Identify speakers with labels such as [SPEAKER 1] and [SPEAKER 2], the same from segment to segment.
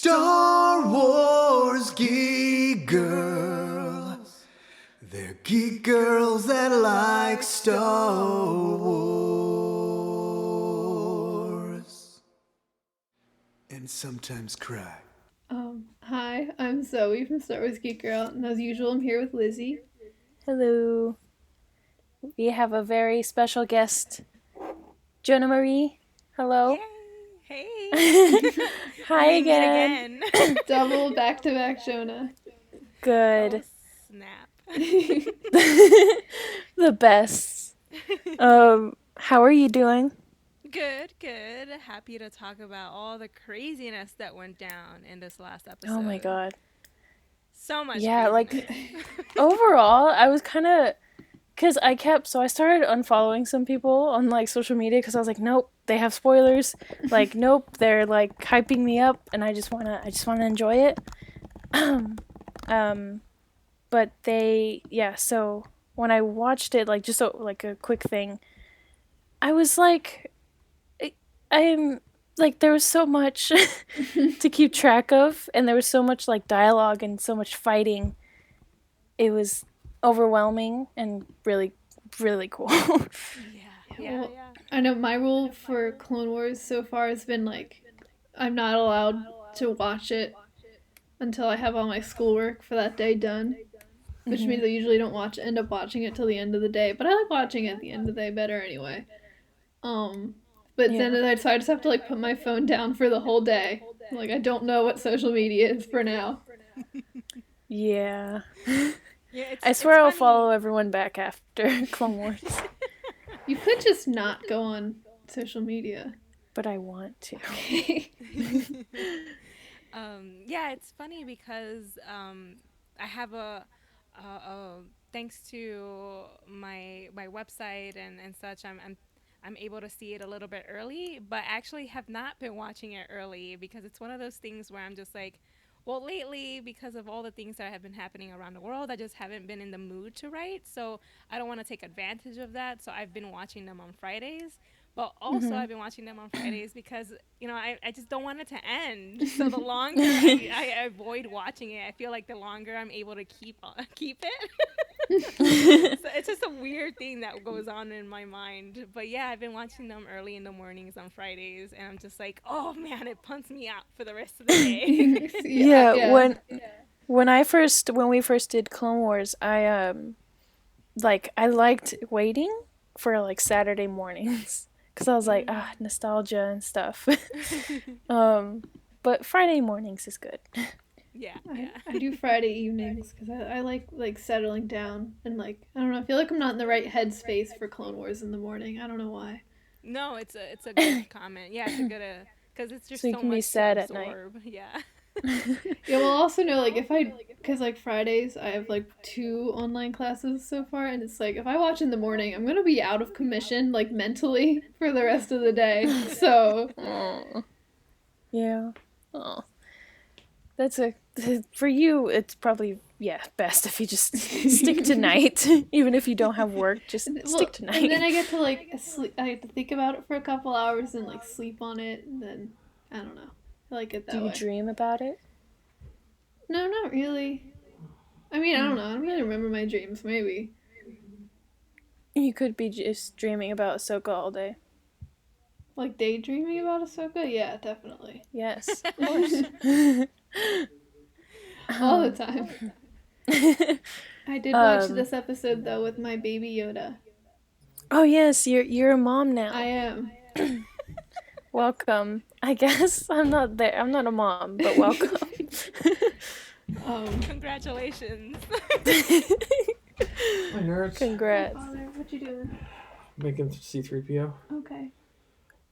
[SPEAKER 1] Star Wars geek girls. They're geek girls that like Star Wars. And sometimes cry.
[SPEAKER 2] Hi, I'm Zoe from Star Wars Geek Girl, and as usual, I'm here with Lizzy.
[SPEAKER 3] Hello. We have a very special guest, Jonah Marie. Hello.
[SPEAKER 4] Yay. Hey.
[SPEAKER 3] Hi again.
[SPEAKER 2] Double back-to-back Jonah.
[SPEAKER 3] Good.
[SPEAKER 4] Oh, snap.
[SPEAKER 3] The best. How are you doing?
[SPEAKER 4] Good. Happy to talk about all the craziness that went down in this last episode.
[SPEAKER 3] Oh my god.
[SPEAKER 4] So much
[SPEAKER 3] craziness.
[SPEAKER 4] craziness.
[SPEAKER 3] Overall, I was kind of... Because I started unfollowing some people on, social media because I was like, nope, they have spoilers. Nope, they're, hyping me up, and I just wanna enjoy it. But so when I watched it, just a quick thing, I was there was so much to keep track of, and there was so much, dialogue and so much fighting. It was overwhelming and really, really cool.
[SPEAKER 4] Yeah.
[SPEAKER 2] I know my rule for Clone Wars so far has been, I'm not allowed to watch it until I have all my schoolwork for that day done. Which means I usually don't end up watching it till the end of the day. But I like watching it at the end of the day better anyway. Then I just have to put my phone down for the whole day. I don't know what social media is for now.
[SPEAKER 3] Yeah.
[SPEAKER 4] Yeah,
[SPEAKER 3] I swear I'll
[SPEAKER 4] funny.
[SPEAKER 3] follow everyone back after Clone Wars.
[SPEAKER 2] You could just not go on social media.
[SPEAKER 3] But I want to.
[SPEAKER 4] Yeah, it's funny because I have a thanks to my website and such, I'm able to see it a little bit early, but actually have not been watching it early because it's one of those things where I'm just well, lately, because of all the things that have been happening around the world, I just haven't been in the mood to write. So I don't want to take advantage of that. So I've been watching them on Fridays. But also, I've been watching them on Fridays because, I just don't want it to end. So the longer I avoid watching it, I feel like the longer I'm able to keep it. So it's just a weird thing that goes on in my mind. But yeah, I've been watching them early in the mornings on Fridays, and I'm just oh man, it pumps me out for the rest of the day.
[SPEAKER 3] Yeah. When we first did Clone Wars, I I liked waiting for Saturday mornings because I was nostalgia and stuff. But Friday mornings is good.
[SPEAKER 4] Yeah.
[SPEAKER 2] I do Friday evenings because I like settling down and I don't know, I feel like I'm not in the right headspace for Clone Wars in the morning. I don't know why.
[SPEAKER 4] No, it's a good comment. Yeah, it's a good because it's just
[SPEAKER 3] So you
[SPEAKER 4] so
[SPEAKER 3] can be
[SPEAKER 4] much
[SPEAKER 3] sad
[SPEAKER 4] to
[SPEAKER 3] at night.
[SPEAKER 4] absorb. Yeah.
[SPEAKER 2] Yeah, well, also know because Fridays I have 2 online classes so far, and it's if I watch in the morning, I'm gonna be out of commission mentally for the rest of the day. So
[SPEAKER 3] yeah. Oh. That's for you, it's probably, best if you just stick to night. Even if you don't have work, just stick to night.
[SPEAKER 2] And then I get to sleep. I get to think about it for a couple hours and sleep on it, and then I don't know. I like it that way.
[SPEAKER 3] Do you dream about it?
[SPEAKER 2] No, not really. I mean, I don't know. I don't really remember my dreams. Maybe.
[SPEAKER 3] You could be just dreaming about Ahsoka all day.
[SPEAKER 2] Daydreaming about Ahsoka? Yeah, definitely.
[SPEAKER 3] Yes, of course.
[SPEAKER 2] All the time. I did watch this episode though with my baby Yoda.
[SPEAKER 3] Oh yes, you're a mom now.
[SPEAKER 2] I am.
[SPEAKER 3] Welcome. I guess I'm not there. I'm not a mom, but welcome.
[SPEAKER 4] Congratulations.
[SPEAKER 5] Hi, nerds.
[SPEAKER 3] Congrats.
[SPEAKER 2] Hi, Father. What you doing?
[SPEAKER 5] Making C-3PO.
[SPEAKER 2] Okay.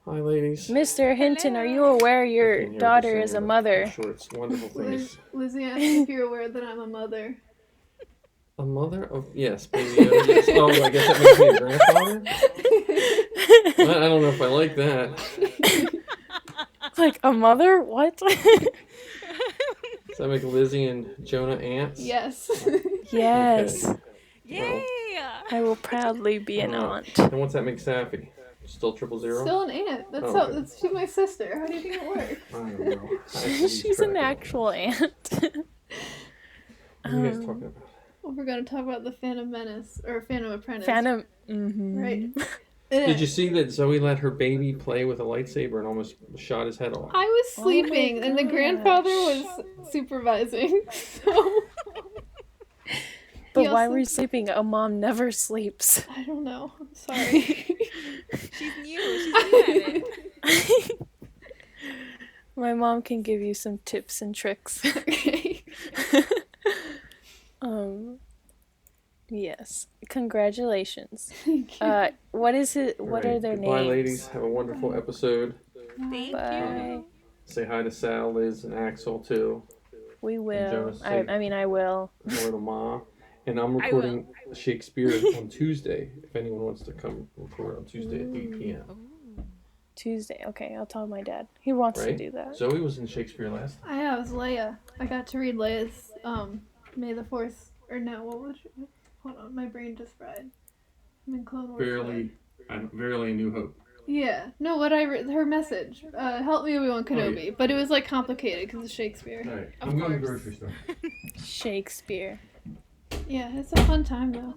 [SPEAKER 5] Hi, ladies.
[SPEAKER 3] Mr. Hinton, are you aware your daughter is a mother?
[SPEAKER 5] I'm sure it's wonderful things.
[SPEAKER 2] Lizzie, asked if you're aware that I'm a mother.
[SPEAKER 5] A mother? Oh, yes, baby. Yes. Oh, I guess that makes me a grandfather? I don't know if I like that.
[SPEAKER 3] A mother? What?
[SPEAKER 5] Does that make Lizzie and Jonah aunts?
[SPEAKER 2] Yes.
[SPEAKER 3] Yes.
[SPEAKER 5] Okay.
[SPEAKER 4] Yay!
[SPEAKER 3] I will proudly be an aunt.
[SPEAKER 5] And what's that make Sappy? Still 000?
[SPEAKER 2] Still an aunt. That's
[SPEAKER 5] Oh,
[SPEAKER 2] how.
[SPEAKER 5] okay.
[SPEAKER 2] She's my sister. How do you think it works?
[SPEAKER 5] I don't know. I have to lose
[SPEAKER 3] She's
[SPEAKER 5] track
[SPEAKER 3] an
[SPEAKER 5] of all
[SPEAKER 3] actual
[SPEAKER 5] this.
[SPEAKER 3] aunt.
[SPEAKER 5] What are you guys talking about?
[SPEAKER 2] Well, we're gonna talk about the Phantom Menace or Phantom Apprentice.
[SPEAKER 3] Phantom. Mm-hmm.
[SPEAKER 2] Right.
[SPEAKER 5] Did you see that Zoe let her baby play with a lightsaber and almost shot his head off?
[SPEAKER 2] I was
[SPEAKER 3] Oh my
[SPEAKER 2] sleeping and the grandfather was supervising. So.
[SPEAKER 3] But
[SPEAKER 2] He
[SPEAKER 3] why
[SPEAKER 2] also-
[SPEAKER 3] were you sleeping? A mom never sleeps.
[SPEAKER 2] I don't know. I'm sorry.
[SPEAKER 4] She's new. She's new at it.
[SPEAKER 3] My mom can give you some tips and tricks.
[SPEAKER 2] Okay.
[SPEAKER 3] Yes. Congratulations.
[SPEAKER 2] Thank you.
[SPEAKER 3] What is it? What are their
[SPEAKER 5] Goodbye,
[SPEAKER 3] names?
[SPEAKER 5] ladies. Have a wonderful episode.
[SPEAKER 4] Thank
[SPEAKER 3] Bye.
[SPEAKER 4] you.
[SPEAKER 5] Say hi to Sal, Liz, and Axel, too.
[SPEAKER 3] We will.
[SPEAKER 5] Jonas,
[SPEAKER 3] I mean, I will.
[SPEAKER 5] Hello to Ma. And I'm
[SPEAKER 4] I will.
[SPEAKER 5] recording Shakespeare on Tuesday. If anyone wants to come record on Tuesday at 8 p.m.
[SPEAKER 3] Tuesday. Okay, I'll tell my dad. He wants to
[SPEAKER 5] Right?
[SPEAKER 3] do that.
[SPEAKER 5] Zoe was in Shakespeare last time.
[SPEAKER 2] I was Leia. I got to read Leia's May the Fourth. Or no, what was it? Hold on, my brain just fried. I'm in Clone Wars.
[SPEAKER 5] Verily a New Hope.
[SPEAKER 2] Yeah. No, what I read, her message. Help me, Obi-Wan Kenobi.
[SPEAKER 5] yeah.
[SPEAKER 2] But it was like complicated because it's Shakespeare.
[SPEAKER 5] All right.
[SPEAKER 4] Of
[SPEAKER 5] I'm going to the
[SPEAKER 4] course.
[SPEAKER 5] grocery store.
[SPEAKER 3] Shakespeare.
[SPEAKER 2] Yeah, it's a fun time though.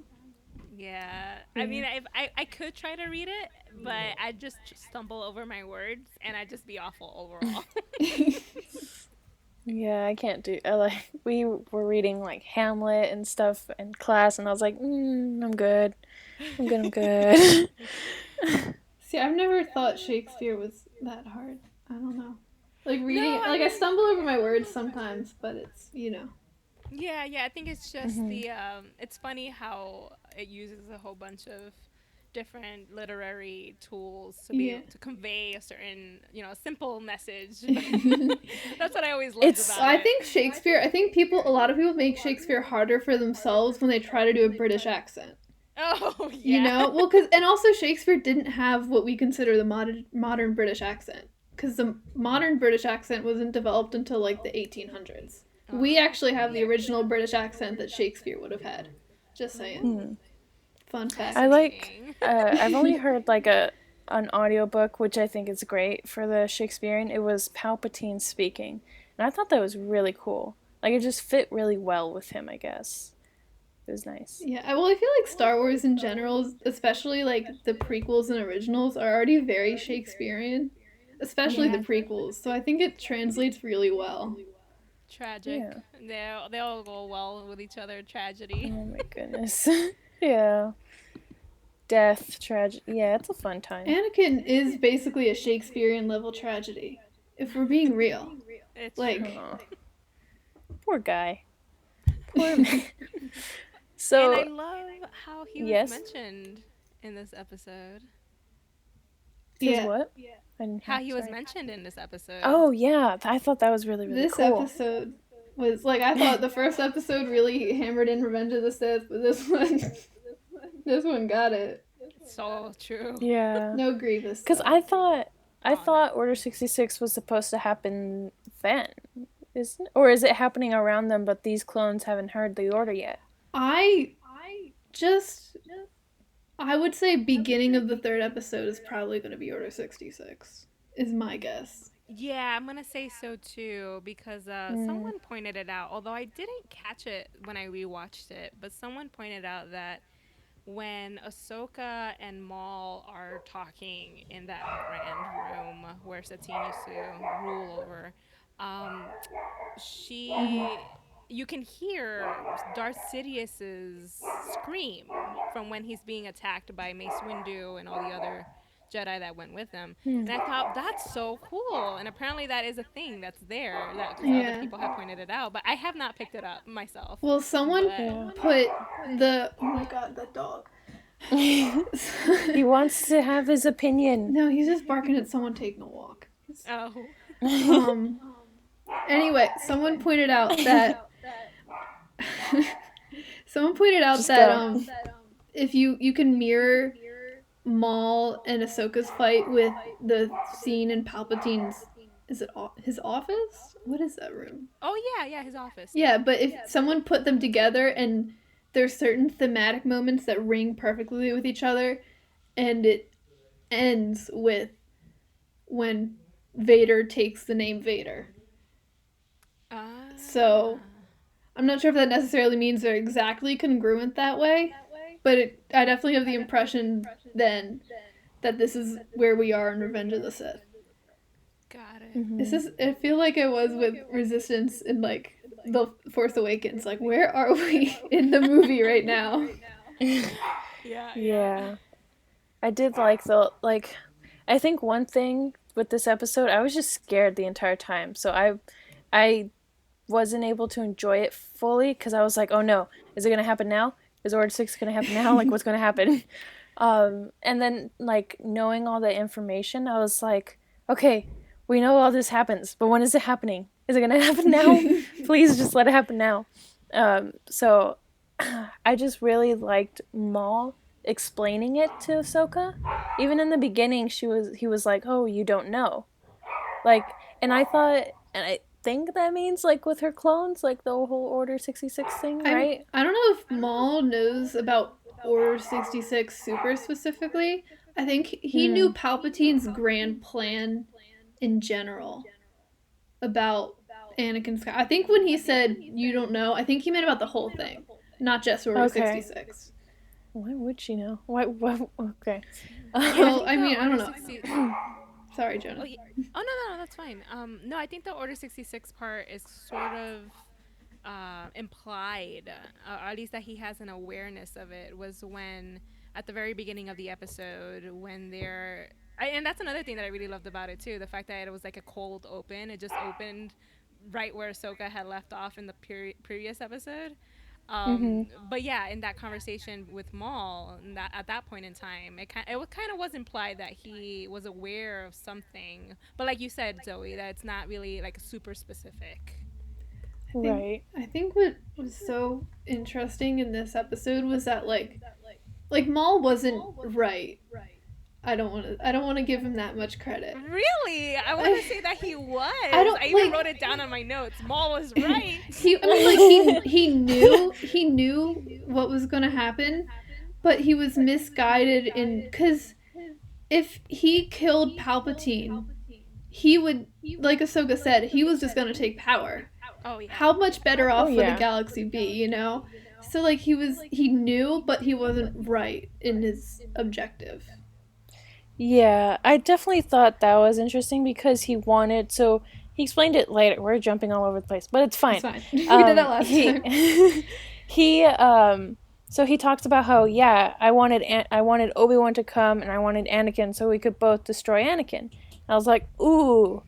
[SPEAKER 4] Yeah. I mean, I could try to read it, but I just stumble over my words and I just be awful overall.
[SPEAKER 3] Yeah, I can't do. We were reading like Hamlet and stuff in class, and I was like, I'm good. I'm good.
[SPEAKER 2] See, I've never thought Shakespeare was that hard. I don't know. Like reading,
[SPEAKER 4] No, I
[SPEAKER 2] like I
[SPEAKER 4] mean-
[SPEAKER 2] stumble over my words sometimes, but it's
[SPEAKER 4] Yeah, I think it's just the it's funny how it uses a whole bunch of different literary tools to be able to convey a certain, simple message. That's what I always loved
[SPEAKER 3] It's-
[SPEAKER 4] about
[SPEAKER 2] I
[SPEAKER 4] it.
[SPEAKER 2] think Shakespeare. I think a lot of people make Shakespeare harder for themselves when they try to do a British accent.
[SPEAKER 4] Oh, yeah.
[SPEAKER 2] You know, well, and also Shakespeare didn't have what we consider the modern British accent, because the modern British accent wasn't developed until like the 1800s. We actually have the original British accent that Shakespeare would have had. Just saying. Fun fact.
[SPEAKER 3] I like. I've only heard like an audiobook, which I think is great for the Shakespearean. It was Palpatine speaking, and I thought that was really cool. Like it just fit really well with him, I guess. It was nice.
[SPEAKER 2] Yeah, well, I feel like Star Wars in general, especially like the prequels and originals, are already very Shakespearean, especially the prequels. So I think it translates really well.
[SPEAKER 4] Tragic.
[SPEAKER 3] Yeah.
[SPEAKER 4] They all go well with each other. Tragedy.
[SPEAKER 3] Oh my goodness. Yeah. Death, tragedy. Yeah, it's a fun time.
[SPEAKER 2] Anakin is basically a Shakespearean level tragedy, if we're being real.
[SPEAKER 4] It's
[SPEAKER 2] Like,
[SPEAKER 4] true.
[SPEAKER 3] Aw. Poor guy. Poor man. So,
[SPEAKER 4] And I love how he was
[SPEAKER 3] Yes?
[SPEAKER 4] mentioned in this episode.
[SPEAKER 3] his
[SPEAKER 2] yeah,
[SPEAKER 3] what? I didn't
[SPEAKER 4] How
[SPEAKER 3] hear,
[SPEAKER 4] he was
[SPEAKER 3] sorry.
[SPEAKER 4] mentioned in this episode.
[SPEAKER 3] Oh, yeah. I thought that was really, really
[SPEAKER 2] this
[SPEAKER 3] cool.
[SPEAKER 2] episode was like, I thought the first episode really hammered in Revenge of the Sith, but this one got it.
[SPEAKER 4] So true.
[SPEAKER 3] Yeah.
[SPEAKER 2] No Grievous.
[SPEAKER 3] Because
[SPEAKER 2] though.
[SPEAKER 3] I thought
[SPEAKER 4] Oh, no.
[SPEAKER 3] Order 66 was supposed to happen then. Isn't it? Or is it happening around them, but these clones haven't heard the order yet?
[SPEAKER 2] I would say beginning of the third episode is probably going to be Order 66, is my guess.
[SPEAKER 4] Yeah, I'm gonna say so too because someone pointed it out. Although I didn't catch it when I rewatched it, but someone pointed out that when Ahsoka and Maul are talking in that grand room where Satine used to rule over, you can hear Darth Sidious's scream from when he's being attacked by Mace Windu and all the other Jedi that went with him. And I thought, that's so cool. And apparently that is a thing that's there that 'cause
[SPEAKER 2] Yeah.
[SPEAKER 4] other people have pointed it out. But I have not picked it up myself.
[SPEAKER 2] Well, someone
[SPEAKER 4] But-
[SPEAKER 2] put the... Oh my god, that dog.
[SPEAKER 3] He wants to have his opinion.
[SPEAKER 2] No, he's just barking at someone taking a walk.
[SPEAKER 4] Oh.
[SPEAKER 2] Anyway, someone pointed out that
[SPEAKER 3] Just go.
[SPEAKER 2] if you can mirror Maul and Ahsoka's fight with the scene in Palpatine's, is it his office? What is that room?
[SPEAKER 4] Oh, yeah, his office.
[SPEAKER 2] Yeah, but if someone put them together and there's certain thematic moments that ring perfectly with each other, and ends with when Vader takes the name Vader. So I'm not sure if that necessarily means they're exactly congruent that way, but I definitely have the impression then that this is where we are in Revenge of the Sith.
[SPEAKER 4] Got it.
[SPEAKER 2] This is, I feel like I was with Resistance in like the Force Awakens. Like, where are we in the movie right now?
[SPEAKER 3] Yeah. I did like I think one thing with this episode, I was just scared the entire time. So I wasn't able to enjoy it fully because I was like, oh no, is it gonna happen now? Is Order 6 gonna happen now? Like, what's gonna happen? And then like knowing all the information, I was like, okay, we know all this happens, but when is it happening? Is it gonna happen now? Please just let it happen now. So I just really liked Maul explaining it to Ahsoka. Even in the beginning, he was like, "Oh, you don't know," like, and I thought, and I think that means like with her clones, like the whole Order 66 thing, right?
[SPEAKER 2] I don't know if Maul knows about Order 66 super specifically. I think he knew Palpatine's grand plan in general about Anakin Skywalker. I think when he said you don't know, I think he meant about the whole thing, not just Order 66.
[SPEAKER 3] Why would she know? Why? Okay.
[SPEAKER 2] Well, I mean, I don't know. Sorry, Jonah.
[SPEAKER 4] Oh no, that's fine. No, I think the Order 66 part is sort of implied, or at least that he has an awareness of it, was when at the very beginning of the episode when and that's another thing that I really loved about it too, the fact that it was like a cold open. It just opened right where Ahsoka had left off in the previous episode. But yeah, in that conversation with Maul, at that point in time, it kind of was implied that he was aware of something. But like you said, Zoe, that it's not really like super specific.
[SPEAKER 3] Right.
[SPEAKER 2] I think what was so interesting in this episode was that like Maul wasn't right. I don't want to give him that much credit.
[SPEAKER 4] Really? I want to say that he was.
[SPEAKER 2] I
[SPEAKER 4] even wrote it down on my notes. Maul was right.
[SPEAKER 2] He knew what was going to happen, but he was misguided cuz if he killed Palpatine, he would, like Ahsoka said, he was just going to take power.
[SPEAKER 4] Oh yeah.
[SPEAKER 2] How much better off would the galaxy be, you know? So like he knew, but he wasn't right in his objective.
[SPEAKER 3] Yeah, I definitely thought that was interesting because he explained it later. We're jumping all over the place, but it's fine.
[SPEAKER 2] It's fine. We did that last time.
[SPEAKER 3] So he talks about how, I wanted Obi-Wan to come and I wanted Anakin so we could both destroy Anakin. I was like, ooh,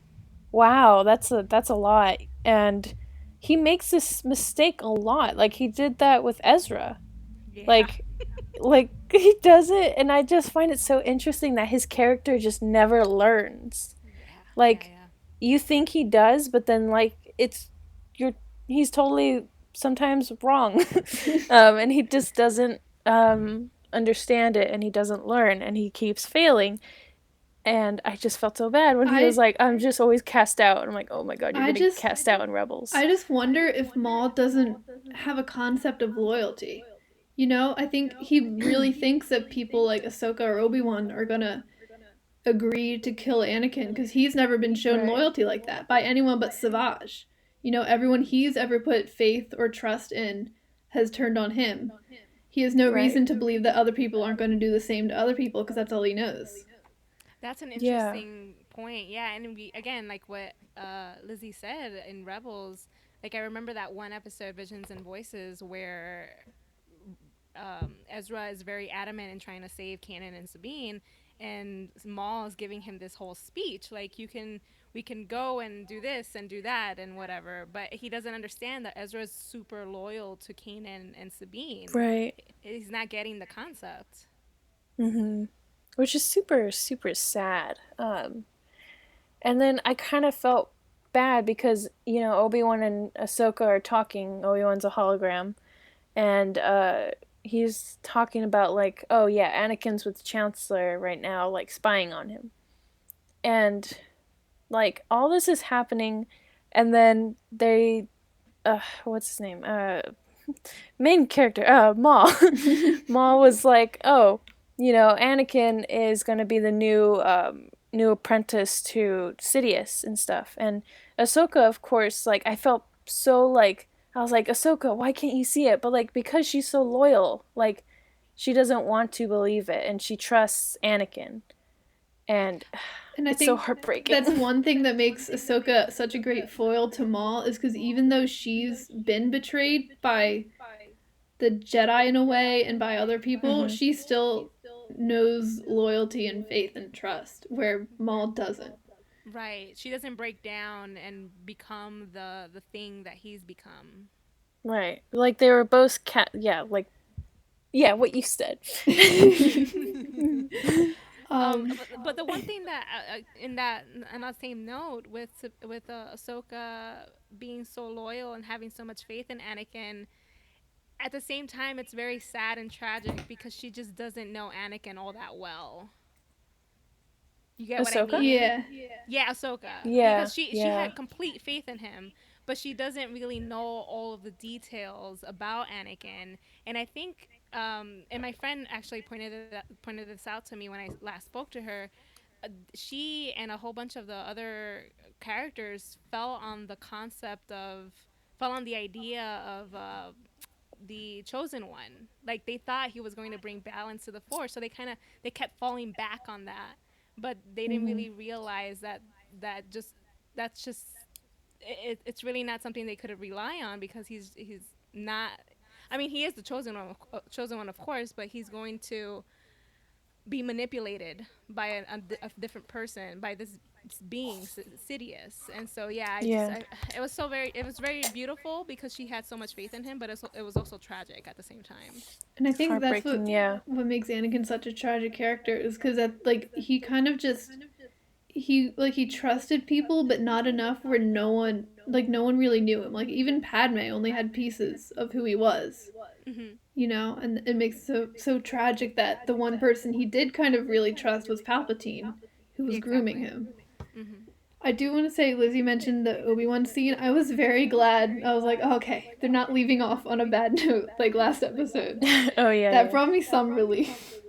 [SPEAKER 3] wow, that's a lot. And he makes this mistake a lot. Like he did that with Ezra.
[SPEAKER 4] Yeah.
[SPEAKER 3] Like he does it, and I just find it so interesting that his character just never learns. You think he does, but then like he's totally sometimes wrong. And he just doesn't understand it, and he doesn't learn, and he keeps failing. And I just felt so bad when he was like, I'm just always cast out. And I'm like, oh my god, you're gonna get cast out in Rebels.
[SPEAKER 2] I just wonder if Maul doesn't have a concept of loyalty. You know, I think he really thinks that people like Ahsoka or Obi-Wan are gonna agree to kill Anakin because he's never been shown loyalty like that by anyone but Savage. You know, everyone he's ever put faith or trust in has turned on him. He has no reason to believe that other people aren't going to do the same to other people because that's all he knows.
[SPEAKER 4] That's an interesting point. Yeah, and again, like what Lizzy said in Rebels, like I remember that one episode, Visions and Voices, where Ezra is very adamant in trying to save Kanan and Sabine, and Maul is giving him this whole speech like we can go and do this and do that and whatever, but he doesn't understand that Ezra is super loyal to Kanan and Sabine.
[SPEAKER 3] Right.
[SPEAKER 4] He's not getting the concept.
[SPEAKER 3] Which is super, super sad. And then I kind of felt bad because, you know, Obi-Wan and Ahsoka are talking. Obi-Wan's a hologram. And he's talking about, like, oh, yeah, Anakin's with the Chancellor right now, like, spying on him. And, like, all this is happening, and then they, what's his name? Main character, Maul. Maul was like, oh, Anakin is going to be the new apprentice to Sidious and stuff. And Ahsoka, of course, like I felt so like I was like, Ahsoka, why can't you see it? But like because she's so loyal, like she doesn't want to believe it, and she trusts Anakin, and
[SPEAKER 2] And I
[SPEAKER 3] it's so
[SPEAKER 2] think
[SPEAKER 3] heartbreaking.
[SPEAKER 2] that's one thing that makes Ahsoka such a great foil to Maul, is because even though she's been betrayed by the Jedi in a way and by other people, she still knows loyalty and faith and trust, where Maul doesn't.
[SPEAKER 4] Right. She doesn't break down and become the thing that he's become.
[SPEAKER 3] Right, like they were both what you said.
[SPEAKER 4] But the one thing that in that on that same note with Ahsoka being so loyal and having so much faith in Anakin, at the same time it's very sad and tragic because she just doesn't know Anakin all that well. You get what I
[SPEAKER 3] Ahsoka?
[SPEAKER 4] mean?
[SPEAKER 2] Yeah.
[SPEAKER 4] Yeah, Ahsoka.
[SPEAKER 3] Yeah,
[SPEAKER 4] Because she
[SPEAKER 3] yeah.
[SPEAKER 4] had complete faith in him, but she doesn't really know all of the details about Anakin. And I think, and my friend actually pointed this out to me when I last spoke to her. She and a whole bunch of the other characters fell on the idea of the chosen one. Like they thought he was going to bring balance to the force, so they kept falling back on that, but they didn't really realize that just that's just it's really not something they could rely on, because he's not. I mean, he is the chosen one, of course, but he's going to be manipulated by a different person, by this being Sidious. And so yeah,
[SPEAKER 3] Yeah.
[SPEAKER 4] it was very beautiful because she had so much faith in him, but it was also tragic at the same time.
[SPEAKER 2] And I think that's
[SPEAKER 3] Heartbreaking, yeah.
[SPEAKER 2] what makes Anakin such a tragic character, is because that like he kind of just he trusted people, but not enough where no one really knew him. Like even Padme only had pieces of who he was. And it makes it so tragic that the one person he did kind of really trust was Palpatine, who was grooming him. I do want to say, Lizzie mentioned the Obi-Wan scene. I was very glad. I was like, oh, okay, they're not leaving off on a bad note like last episode.
[SPEAKER 3] Oh yeah.
[SPEAKER 2] That brought me some relief.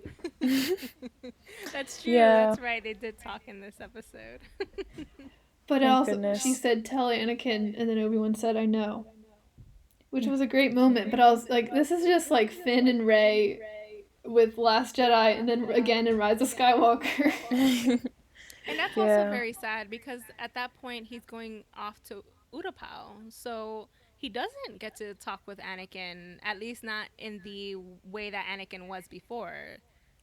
[SPEAKER 4] That's true.
[SPEAKER 3] Yeah.
[SPEAKER 4] That's right. They did talk in this episode.
[SPEAKER 2] But
[SPEAKER 3] Thank
[SPEAKER 2] also,
[SPEAKER 3] goodness.
[SPEAKER 2] she said, tell Anakin, and then Obi-Wan said, I know. Which was a great moment, but I was like, this is just like Finn and Rey with Last Jedi, and then again in Rise of Skywalker.
[SPEAKER 4] And that's also very sad, because at that point he's going off to Utapau, so he doesn't get to talk with Anakin, at least not in the way that Anakin was before,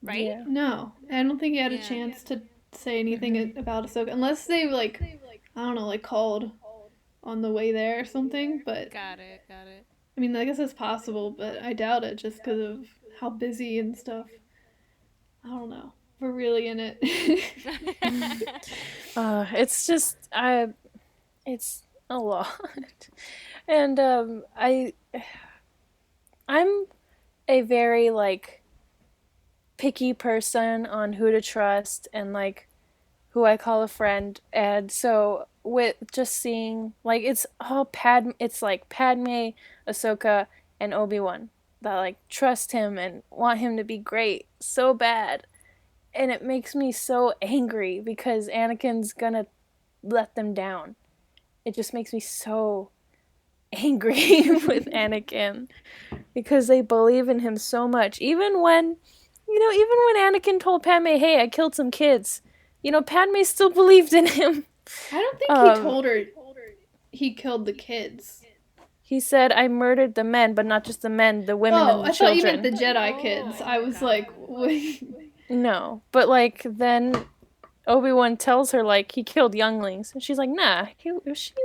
[SPEAKER 4] right?
[SPEAKER 3] Yeah.
[SPEAKER 2] No, I don't think he had a chance to say anything about Ahsoka, unless they I don't know, called on the way there or something. But
[SPEAKER 4] Got it.
[SPEAKER 2] I mean, I guess it's possible, but I doubt it, just because of how busy and stuff. I don't know. We're really in it.
[SPEAKER 3] It's just it's a lot. And I'm a very picky person on who to trust and who I call a friend. And so with just seeing it's Padme, Ahsoka, and Obi-Wan that trust him and want him to be great so bad. And it makes me so angry because Anakin's gonna let them down. It just makes me so angry with Anakin because they believe in him so much. Even when Anakin told Padme, hey, I killed some kids, Padme still believed in him.
[SPEAKER 2] I don't think he told her he killed the kids.
[SPEAKER 3] He said, I murdered the men, but not just the men, the women and the children.
[SPEAKER 2] Oh, I thought you meant the Jedi kids. I was like, wait.
[SPEAKER 3] No, but then Obi-Wan tells her he killed younglings, and she's like, nah, he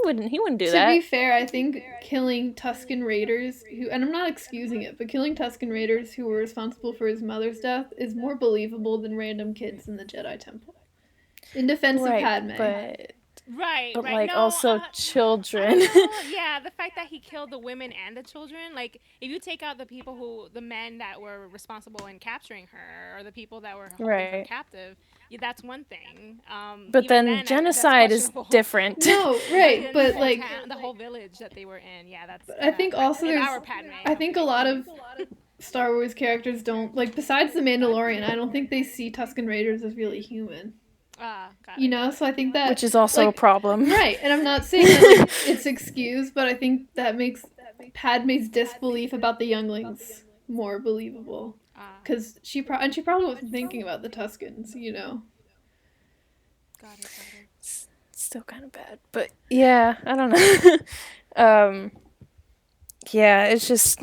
[SPEAKER 3] wouldn't do that.
[SPEAKER 2] To be fair, I think killing Tusken Raiders, and I'm not excusing it, but killing Tusken Raiders who were responsible for his mother's death is more believable than random kids in the Jedi Temple. In defense of Padme.
[SPEAKER 4] Right.
[SPEAKER 3] But
[SPEAKER 4] No,
[SPEAKER 3] also children.
[SPEAKER 4] Yeah, the fact that he killed the women and the children, if you take out the men that were responsible in capturing her, or the people that were holding her captive, that's one thing.
[SPEAKER 3] But then genocide is different.
[SPEAKER 2] No, right, but
[SPEAKER 4] the whole village that they were in, yeah, that's.
[SPEAKER 2] I think also
[SPEAKER 4] in
[SPEAKER 2] there's.
[SPEAKER 4] our Padme.
[SPEAKER 2] I think a lot of Star Wars characters don't, like, besides the Mandalorian, I don't think they see Tusken Raiders as really human.
[SPEAKER 4] Got
[SPEAKER 2] You
[SPEAKER 4] it,
[SPEAKER 2] know,
[SPEAKER 4] got
[SPEAKER 2] so
[SPEAKER 4] it.
[SPEAKER 2] I think that,
[SPEAKER 3] Which is also a
[SPEAKER 2] like,
[SPEAKER 3] problem.
[SPEAKER 2] right, and I'm not saying that, like, it's excused, but I think that makes Padme's disbelief about the younglings more believable. Because she probably wasn't thinking about the Tuskens, you know.
[SPEAKER 4] Got it.
[SPEAKER 3] Still kind of bad, but yeah, I don't know. Yeah, it's just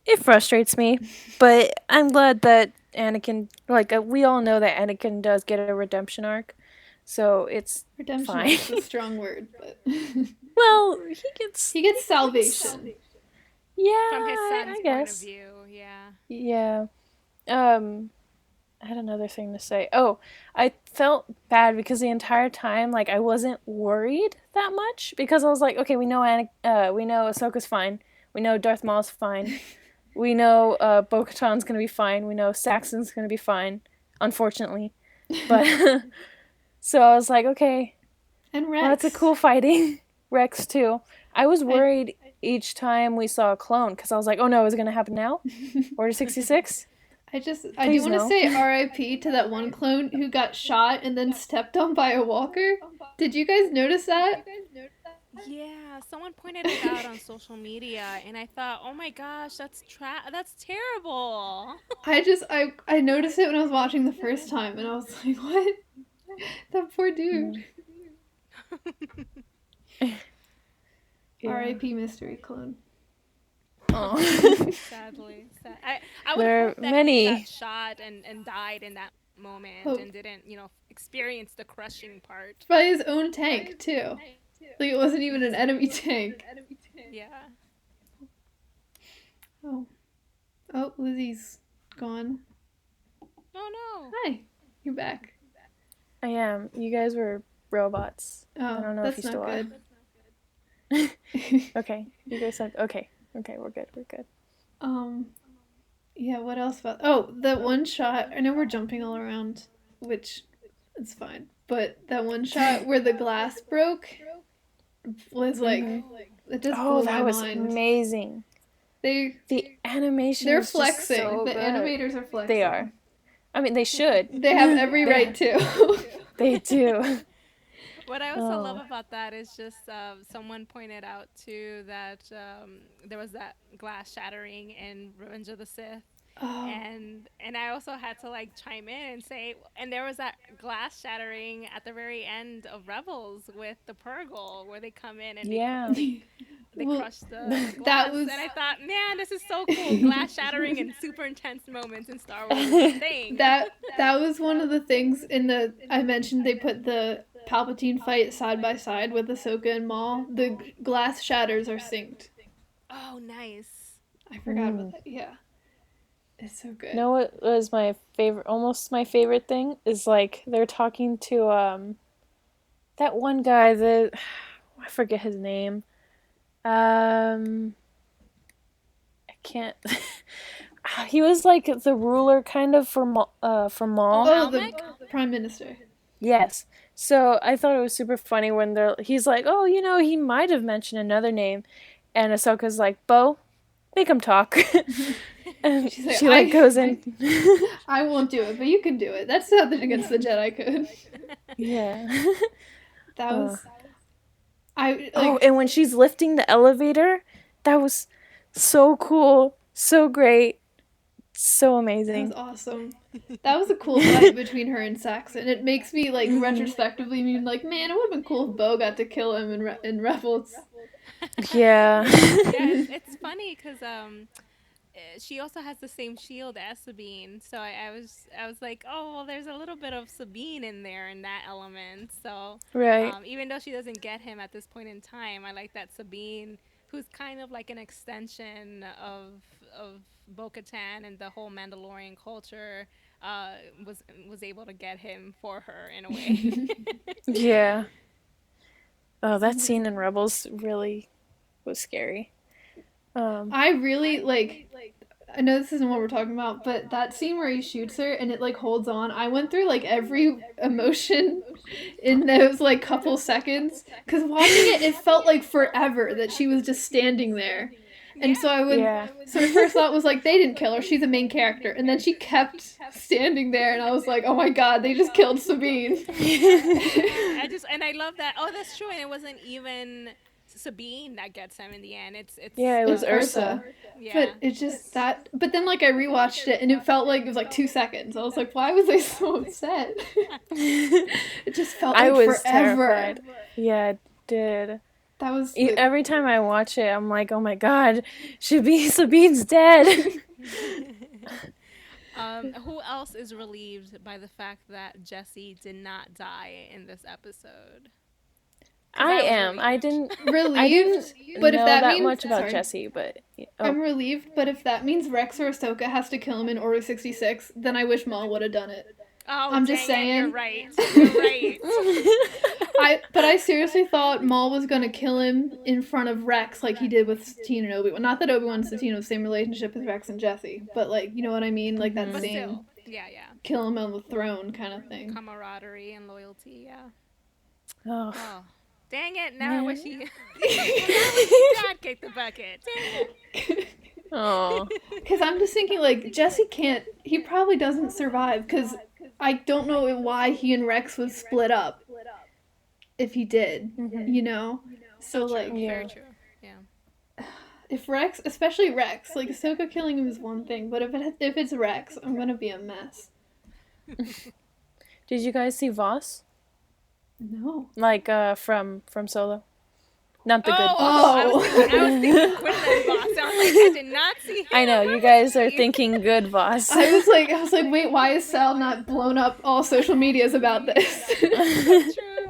[SPEAKER 3] it frustrates me, but I'm glad that Anakin, like we all know that Anakin does get a redemption arc, so it's
[SPEAKER 2] Redemption
[SPEAKER 3] fine.
[SPEAKER 2] is a strong word, but
[SPEAKER 3] Well, he
[SPEAKER 2] gets salvation.
[SPEAKER 3] Yeah,
[SPEAKER 4] From his son's
[SPEAKER 3] I
[SPEAKER 4] point
[SPEAKER 3] guess.
[SPEAKER 4] of view, yeah.
[SPEAKER 3] Yeah. I had another thing to say. Oh, I felt bad because the entire time, like, I wasn't worried that much because I was like, okay, we know Ahsoka's fine. We know Darth Maul's fine. We know Bo-Katan's gonna be fine. We know Saxon's gonna be fine. Unfortunately, but so I was like, okay,
[SPEAKER 2] And Rex.
[SPEAKER 3] lots of cool fighting. Rex too. I was worried each time we saw a clone because I was like, oh no, is it gonna happen now? Order 66.
[SPEAKER 2] I do
[SPEAKER 3] Please
[SPEAKER 2] want to
[SPEAKER 3] no.
[SPEAKER 2] say R.I.P. to that one clone who got shot and then stepped on by a walker. Did you guys notice that?
[SPEAKER 4] Yeah, someone pointed it out on social media, and I thought, oh my gosh, that's terrible.
[SPEAKER 2] I noticed it when I was watching the first time, and I was like, what? That poor dude.
[SPEAKER 3] Yeah.
[SPEAKER 2] R.I.P. mystery clone.
[SPEAKER 3] Oh.
[SPEAKER 4] Sadly. I would
[SPEAKER 3] There
[SPEAKER 4] hope
[SPEAKER 3] are
[SPEAKER 4] that
[SPEAKER 3] many.
[SPEAKER 4] he got shot and died in that moment and didn't, experience the crushing part.
[SPEAKER 2] By his own tank, too. Like, it wasn't even an enemy tank.
[SPEAKER 4] Yeah.
[SPEAKER 2] Oh, Lizzie's gone.
[SPEAKER 4] Oh no.
[SPEAKER 2] Hi, you're back.
[SPEAKER 3] I am. You guys were robots.
[SPEAKER 2] Oh,
[SPEAKER 3] I don't know
[SPEAKER 2] that's
[SPEAKER 3] if you
[SPEAKER 2] not
[SPEAKER 3] still
[SPEAKER 2] good.
[SPEAKER 3] are. Okay. You guys said okay. Okay, we're good. We're good.
[SPEAKER 2] Yeah, what else about... Oh, that one shot... I know we're jumping all around, which it's fine. But that one shot where the glass broke was like... It just blew
[SPEAKER 3] that
[SPEAKER 2] my
[SPEAKER 3] was
[SPEAKER 2] mind.
[SPEAKER 3] amazing. The animation
[SPEAKER 2] They're
[SPEAKER 3] is
[SPEAKER 2] flexing.
[SPEAKER 3] just so
[SPEAKER 2] The
[SPEAKER 3] good.
[SPEAKER 2] animators are flexing.
[SPEAKER 3] They are. I mean, they should.
[SPEAKER 2] They have every right to.
[SPEAKER 3] They do.
[SPEAKER 4] What I also love about that is just someone pointed out too that there was that glass shattering in Revenge of the Sith.
[SPEAKER 2] Oh.
[SPEAKER 4] And I also had to like chime in and say, and there was that glass shattering at the very end of Rebels with the Purgle where they come in and they crush the glass. And I thought, man, this is so cool. Glass shattering and super intense moments in Star Wars is a thing.
[SPEAKER 2] That was one of the things I mentioned they put the Palpatine fight side by side with Ahsoka and Maul. The glass shatters are synced.
[SPEAKER 4] Oh, nice.
[SPEAKER 2] I forgot about that. Yeah. It's so good.
[SPEAKER 3] You know what was my favorite, almost my favorite thing? Is like they're talking to that one guy that I forget his name. I can't. He was like the ruler kind of for Maul.
[SPEAKER 2] Oh, the Prime Minister.
[SPEAKER 3] Yes. So I thought it was super funny when he's like, oh, he might have mentioned another name, and Ahsoka's like, Bo, make him talk. And
[SPEAKER 2] she's like,
[SPEAKER 3] she goes in.
[SPEAKER 2] I won't do it, but you can do it. That's nothing against the Jedi Code.
[SPEAKER 3] Yeah.
[SPEAKER 2] That was.
[SPEAKER 3] And when she's lifting the elevator, that was so cool, so great, so amazing.
[SPEAKER 2] That was awesome. That was a cool fight between her and Saxon. It makes me like retrospectively mean like, man, it would have been cool if Bo got to kill him in Rebels.
[SPEAKER 3] Yeah.
[SPEAKER 4] It's funny because she also has the same shield as Sabine, so I was like, oh well, there's a little bit of Sabine in there in that element. So
[SPEAKER 3] right.
[SPEAKER 4] Even though she doesn't get him at this point in time, I like that Sabine, who's kind of like an extension of Bo-Katan and the whole Mandalorian culture, was able to get him for her in a way.
[SPEAKER 3] Yeah. Oh, that scene in Rebels really was scary.
[SPEAKER 2] I really I know this isn't what we're talking about, but that scene where he shoots her and it like holds on, I went through like every emotion in those like couple seconds because watching it felt like forever that she was just standing there. And so I would.
[SPEAKER 3] Yeah.
[SPEAKER 2] So my first thought was like, they didn't kill her. She's a main character. And then she kept standing there, and I was like, oh my god, they just killed Sabine.
[SPEAKER 4] I love that. Oh, that's true. And it wasn't even Sabine that gets him in the end. It's
[SPEAKER 3] Yeah, it was
[SPEAKER 2] It's
[SPEAKER 3] Ursa.
[SPEAKER 4] yeah.
[SPEAKER 2] But it's just that. But then, like, I rewatched it, and it felt like it was like 2 seconds. I was like, why was I so upset? It just felt like
[SPEAKER 3] I was
[SPEAKER 2] forever.
[SPEAKER 3] terrified. Yeah, it did.
[SPEAKER 2] That was.
[SPEAKER 3] Every time I watch it, I'm like, oh my god, Sabine's dead.
[SPEAKER 4] Who else is relieved by the fact that Jesse did not die in this episode?
[SPEAKER 3] I am. I didn't
[SPEAKER 2] relieved. But
[SPEAKER 3] know
[SPEAKER 2] if that
[SPEAKER 3] that
[SPEAKER 2] means
[SPEAKER 3] much about
[SPEAKER 2] sorry.
[SPEAKER 3] Jesse, but
[SPEAKER 2] I'm relieved, but if that means Rex or Ahsoka has to kill him in Order 66, then I wish Maul would have done it.
[SPEAKER 4] Oh,
[SPEAKER 2] I'm just
[SPEAKER 4] dang it,
[SPEAKER 2] saying.
[SPEAKER 4] You're right. You're right.
[SPEAKER 2] But I seriously thought Maul was gonna kill him in front of Rex like he did with Satine and Obi-Wan. Not that Obi-Wan and Satine have the same relationship as Rex and Jesse, but like, you know what I mean? Like that
[SPEAKER 4] But
[SPEAKER 2] same
[SPEAKER 4] still, yeah.
[SPEAKER 2] kill him on the throne kind of thing.
[SPEAKER 4] Camaraderie and loyalty, yeah.
[SPEAKER 3] oh.
[SPEAKER 4] Oh, dang it! Now I wish he. God kicked the bucket. Dang it.
[SPEAKER 3] Oh.
[SPEAKER 2] Because I'm just thinking, like, Jesse can't. He probably doesn't survive, because I don't know why he and Rex would split up if he did, you know? So, like,
[SPEAKER 4] Very true. Yeah.
[SPEAKER 2] if Rex, especially Rex, like, Ahsoka killing him is one thing, but if it's Rex, I'm gonna be a mess.
[SPEAKER 3] Did you guys see Voss?
[SPEAKER 2] No.
[SPEAKER 3] Like from Solo? Not the good Voss.
[SPEAKER 4] I was thinking Quinlan Boss. I was like, I did not see him.
[SPEAKER 3] I know, you guys are thinking good Voss.
[SPEAKER 2] I was like, wait, why is Sal not blown up all social medias about this?
[SPEAKER 4] That's true.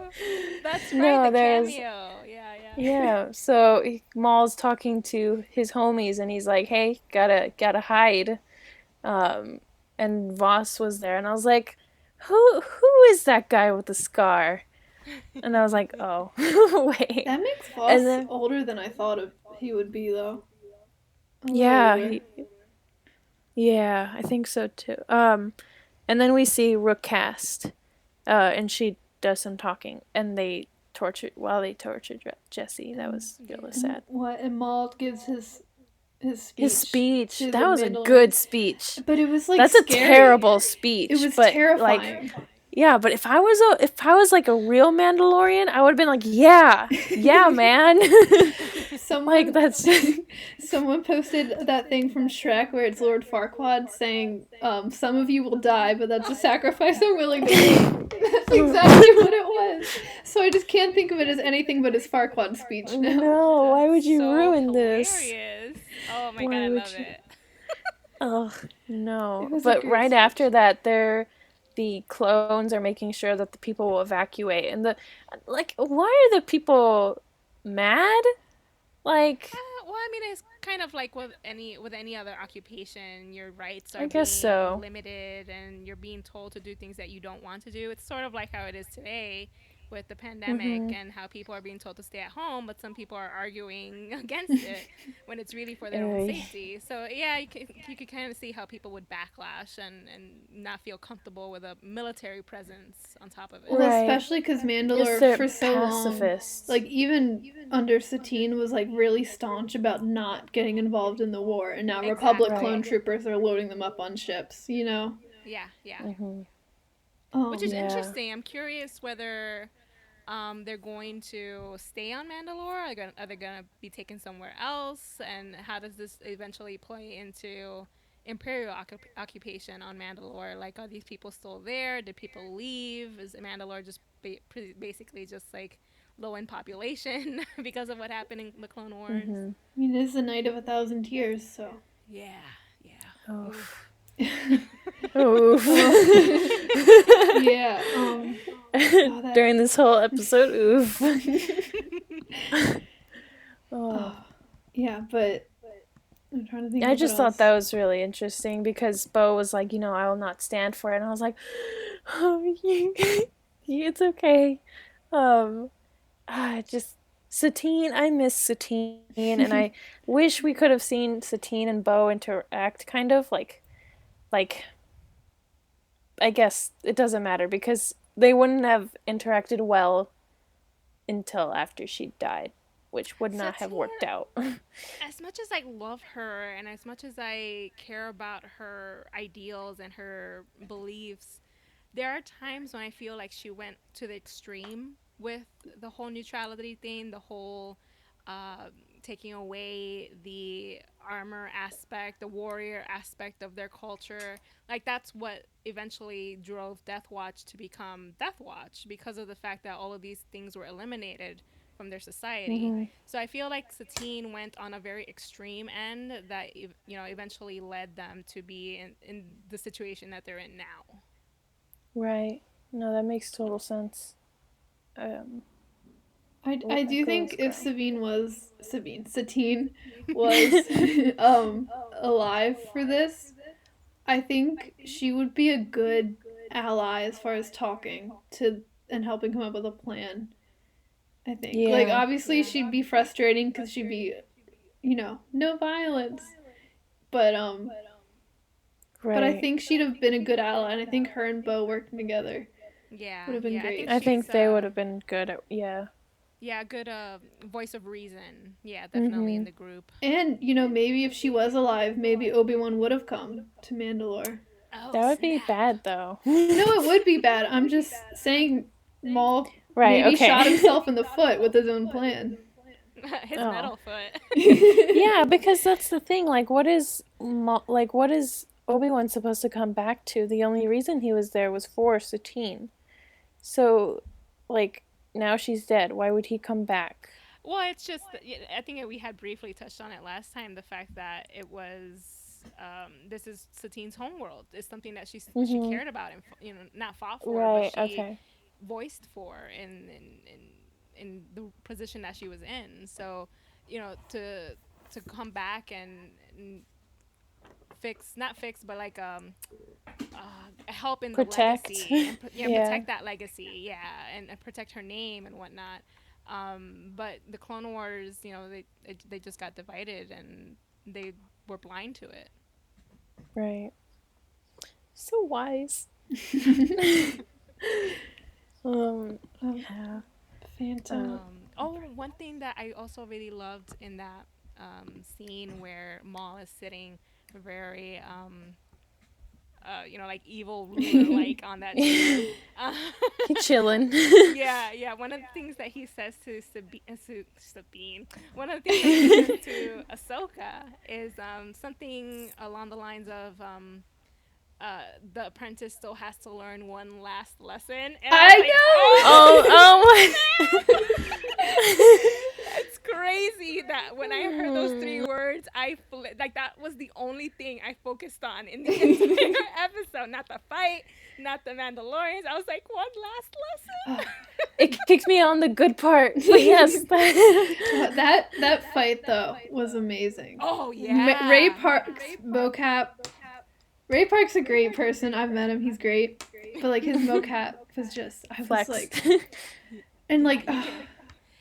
[SPEAKER 4] That's right.
[SPEAKER 3] No,
[SPEAKER 4] the
[SPEAKER 3] there's-
[SPEAKER 4] cameo. Yeah.
[SPEAKER 3] Yeah, so Maul's talking to his homies and he's like, "Hey, gotta hide," and Voss was there, and I was like, "Who is that guy with the scar?" And I was like, "Oh, wait."
[SPEAKER 2] That makes Voss
[SPEAKER 3] And then-
[SPEAKER 2] older than I thought he would be, though. A little
[SPEAKER 3] Yeah,
[SPEAKER 2] older.
[SPEAKER 3] yeah, I think so too. And then we see Rook Cast, and she does some talking, and they tortured Jesse. That was really sad.
[SPEAKER 2] What? And Maul gives his speech.
[SPEAKER 3] His speech,
[SPEAKER 2] to
[SPEAKER 3] that
[SPEAKER 2] the
[SPEAKER 3] was a
[SPEAKER 2] Mandalorian.
[SPEAKER 3] good speech.
[SPEAKER 2] But it was like
[SPEAKER 3] That's
[SPEAKER 2] scary.
[SPEAKER 3] a terrible speech.
[SPEAKER 2] It was
[SPEAKER 3] but,
[SPEAKER 2] terrifying.
[SPEAKER 3] Like, yeah, but if I was like a real Mandalorian, I would have been like, yeah, man. Like that's
[SPEAKER 2] Someone posted that thing from Shrek where it's Lord Farquaad saying, "Some of you will die, but that's a sacrifice I'm willing to make." That's exactly what it was. So I just can't think of it as anything but his Farquaad speech now.
[SPEAKER 3] no. Why would you
[SPEAKER 4] So
[SPEAKER 3] ruin this?
[SPEAKER 4] hilarious. Oh my
[SPEAKER 3] Why
[SPEAKER 4] god, I
[SPEAKER 3] would
[SPEAKER 4] love
[SPEAKER 3] you?
[SPEAKER 4] it.
[SPEAKER 3] Oh no!
[SPEAKER 2] It was a
[SPEAKER 3] But
[SPEAKER 2] great
[SPEAKER 3] right
[SPEAKER 2] speech.
[SPEAKER 3] after that, the clones are making sure that the people will evacuate, and why are the people mad? Like,
[SPEAKER 4] Well, I mean, it's kind of like with any other occupation, your rights are
[SPEAKER 3] I guess
[SPEAKER 4] being
[SPEAKER 3] so.
[SPEAKER 4] limited, and you're being told to do things that you don't want to do. It's sort of like how it is today with the pandemic and how people are being told to stay at home, but some people are arguing against it when it's really for their own
[SPEAKER 3] Oy.
[SPEAKER 4] safety. So yeah, you could kind of see how people would backlash and not feel comfortable with a military presence on top of it.
[SPEAKER 2] Well,
[SPEAKER 3] Right.
[SPEAKER 2] especially because
[SPEAKER 3] Yes,
[SPEAKER 2] Mandalore
[SPEAKER 3] they're
[SPEAKER 2] for so
[SPEAKER 3] pacifists.
[SPEAKER 2] long, like even under Satine, was like really staunch about not getting involved in the war, and now Republic
[SPEAKER 3] Exactly.
[SPEAKER 2] clone troopers are loading them up on ships. You know,
[SPEAKER 4] Yeah. Which is
[SPEAKER 3] Yeah.
[SPEAKER 4] interesting. I'm curious whether they're going to stay on Mandalore. Are they going to be taken somewhere else? And how does this eventually play into Imperial occupation on Mandalore? Like, are these people still there? Did people leave? Is Mandalore just basically just like low in population because of what happened in the Clone Wars?
[SPEAKER 2] I mean, it is the night of 1,000 years, so.
[SPEAKER 4] Yeah.
[SPEAKER 3] Oof.
[SPEAKER 2] Yeah. That-
[SPEAKER 3] During this whole episode, oof. Oh.
[SPEAKER 2] Yeah, but I'm trying to think.
[SPEAKER 3] I
[SPEAKER 2] of
[SPEAKER 3] just
[SPEAKER 2] what
[SPEAKER 3] thought
[SPEAKER 2] else.
[SPEAKER 3] that was really interesting because Bo was like, I will not stand for it, and I was like, oh, it's okay. Just Satine, I miss Satine, and I wish we could have seen Satine and Bo interact, kind of like, I guess it doesn't matter because they wouldn't have interacted well until after she died. which would not have worked out.
[SPEAKER 4] As much as I love her and as much as I care about her ideals and her beliefs, there are times when I feel like she went to the extreme with the whole neutrality thing, the whole uh, taking away the armor aspect, the warrior aspect of their culture. Like, that's what eventually drove Death Watch to become Death Watch, because of the fact that all of these things were eliminated from their society.
[SPEAKER 3] Mm-hmm.
[SPEAKER 4] So I feel like Satine went on a very extreme end that eventually led them to be in the situation that they're in now.
[SPEAKER 3] Right. No, that makes total sense.
[SPEAKER 2] I do think if Satine was alive for this, I think she would be a good ally as far as talking to and helping come up with a plan. I think. Like,
[SPEAKER 3] Yeah.
[SPEAKER 2] obviously she'd be frustrating because she'd be, no violence. But but I
[SPEAKER 3] Right.
[SPEAKER 2] think she'd have been a good ally, and I think her and Bo working together
[SPEAKER 4] Yeah,
[SPEAKER 2] would have been
[SPEAKER 4] yeah.
[SPEAKER 2] great.
[SPEAKER 3] I think
[SPEAKER 4] she's,
[SPEAKER 3] they would have been good at, yeah.
[SPEAKER 4] Yeah, good voice of reason. Yeah, definitely in the group.
[SPEAKER 2] And, maybe if she was alive, maybe Obi-Wan would have come to Mandalore.
[SPEAKER 4] Oh,
[SPEAKER 3] That would be
[SPEAKER 4] snap.
[SPEAKER 3] bad, though.
[SPEAKER 2] No, it would be bad. I'm just saying Maul
[SPEAKER 3] Right,
[SPEAKER 2] maybe
[SPEAKER 3] okay.
[SPEAKER 2] shot himself in the foot with his own plan.
[SPEAKER 4] His
[SPEAKER 3] Oh.
[SPEAKER 4] metal foot.
[SPEAKER 3] Yeah, because that's the thing. Like, what is Obi-Wan supposed to come back to? The only reason he was there was for Satine. So, like, now she's dead. Why would he come back?
[SPEAKER 4] Well, it's just, I think we had briefly touched on it last time, the fact that it was, this is Satine's homeworld. It's something that she cared about and, not fought for,
[SPEAKER 3] Right,
[SPEAKER 4] but she
[SPEAKER 3] okay.
[SPEAKER 4] voiced for in the position that she was in. So, to come back and not fix, but like, help in
[SPEAKER 3] Protect.
[SPEAKER 4] the legacy. And,
[SPEAKER 3] Yeah.
[SPEAKER 4] protect that legacy, and protect her name and whatnot. But the Clone Wars, they just got divided and they were blind to it.
[SPEAKER 3] Right. So wise. Yeah.
[SPEAKER 2] Phantom.
[SPEAKER 4] One thing that I also really loved in that scene where Maul is sitting very like evil ruler, like on that chair.
[SPEAKER 3] He chilling.
[SPEAKER 4] Yeah. One of the things that he says to Sabine, one of the things that he says to Ahsoka is something along the lines of the apprentice still has to learn one last lesson. And
[SPEAKER 2] I
[SPEAKER 4] was like,
[SPEAKER 2] know!
[SPEAKER 3] Oh
[SPEAKER 4] It's crazy that when I heard those 3 words, like that was the only thing I focused on in the entire episode. Not the fight, not the Mandalorians. I was like, one last lesson.
[SPEAKER 3] It kicked me on the good part. But yes.
[SPEAKER 2] That fight though was amazing.
[SPEAKER 4] Oh yeah.
[SPEAKER 2] Ray Park's mocap. Ray Park's a great person. I've met him. He's great. But like his mocap was just, I was
[SPEAKER 3] Flex.
[SPEAKER 2] like, and like.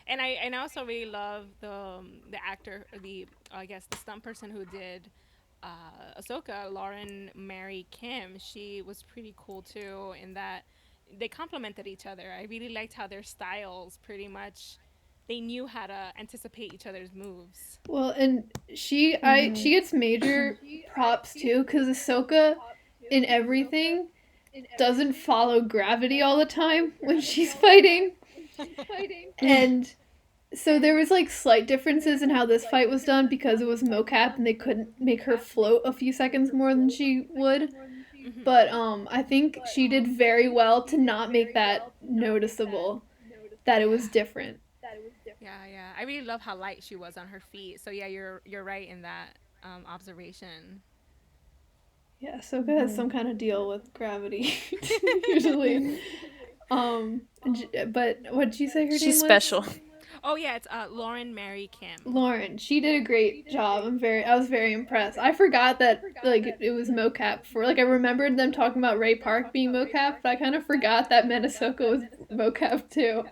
[SPEAKER 4] And I also really love the actor, the stunt person who did Ahsoka, Lauren Mary Kim. She was pretty cool too in that they complemented each other. I really liked how their styles pretty much, they knew how to anticipate each other's moves.
[SPEAKER 2] Well, and she gets major props too, because Ahsoka in everything doesn't follow gravity all the time when she's fighting. And so there was like slight differences in how this fight was done because it was mocap and they couldn't make her float a few seconds more than she would. But I think she did very well to not make that noticeable, that it was different.
[SPEAKER 4] Yeah. I really love how light she was on her feet. So yeah, you're right in that observation.
[SPEAKER 2] Yeah, Ahsoka has some kind of deal with gravity usually. But what did you say her name was?
[SPEAKER 3] She's special.
[SPEAKER 4] Oh yeah, it's Lauren Mary Kim.
[SPEAKER 2] Lauren, she did a great job. I was very impressed. I forgot that like it was mocap for like I remembered them talking about Ray Park being mocap, but I kind of forgot that Ahsoka was mocap too.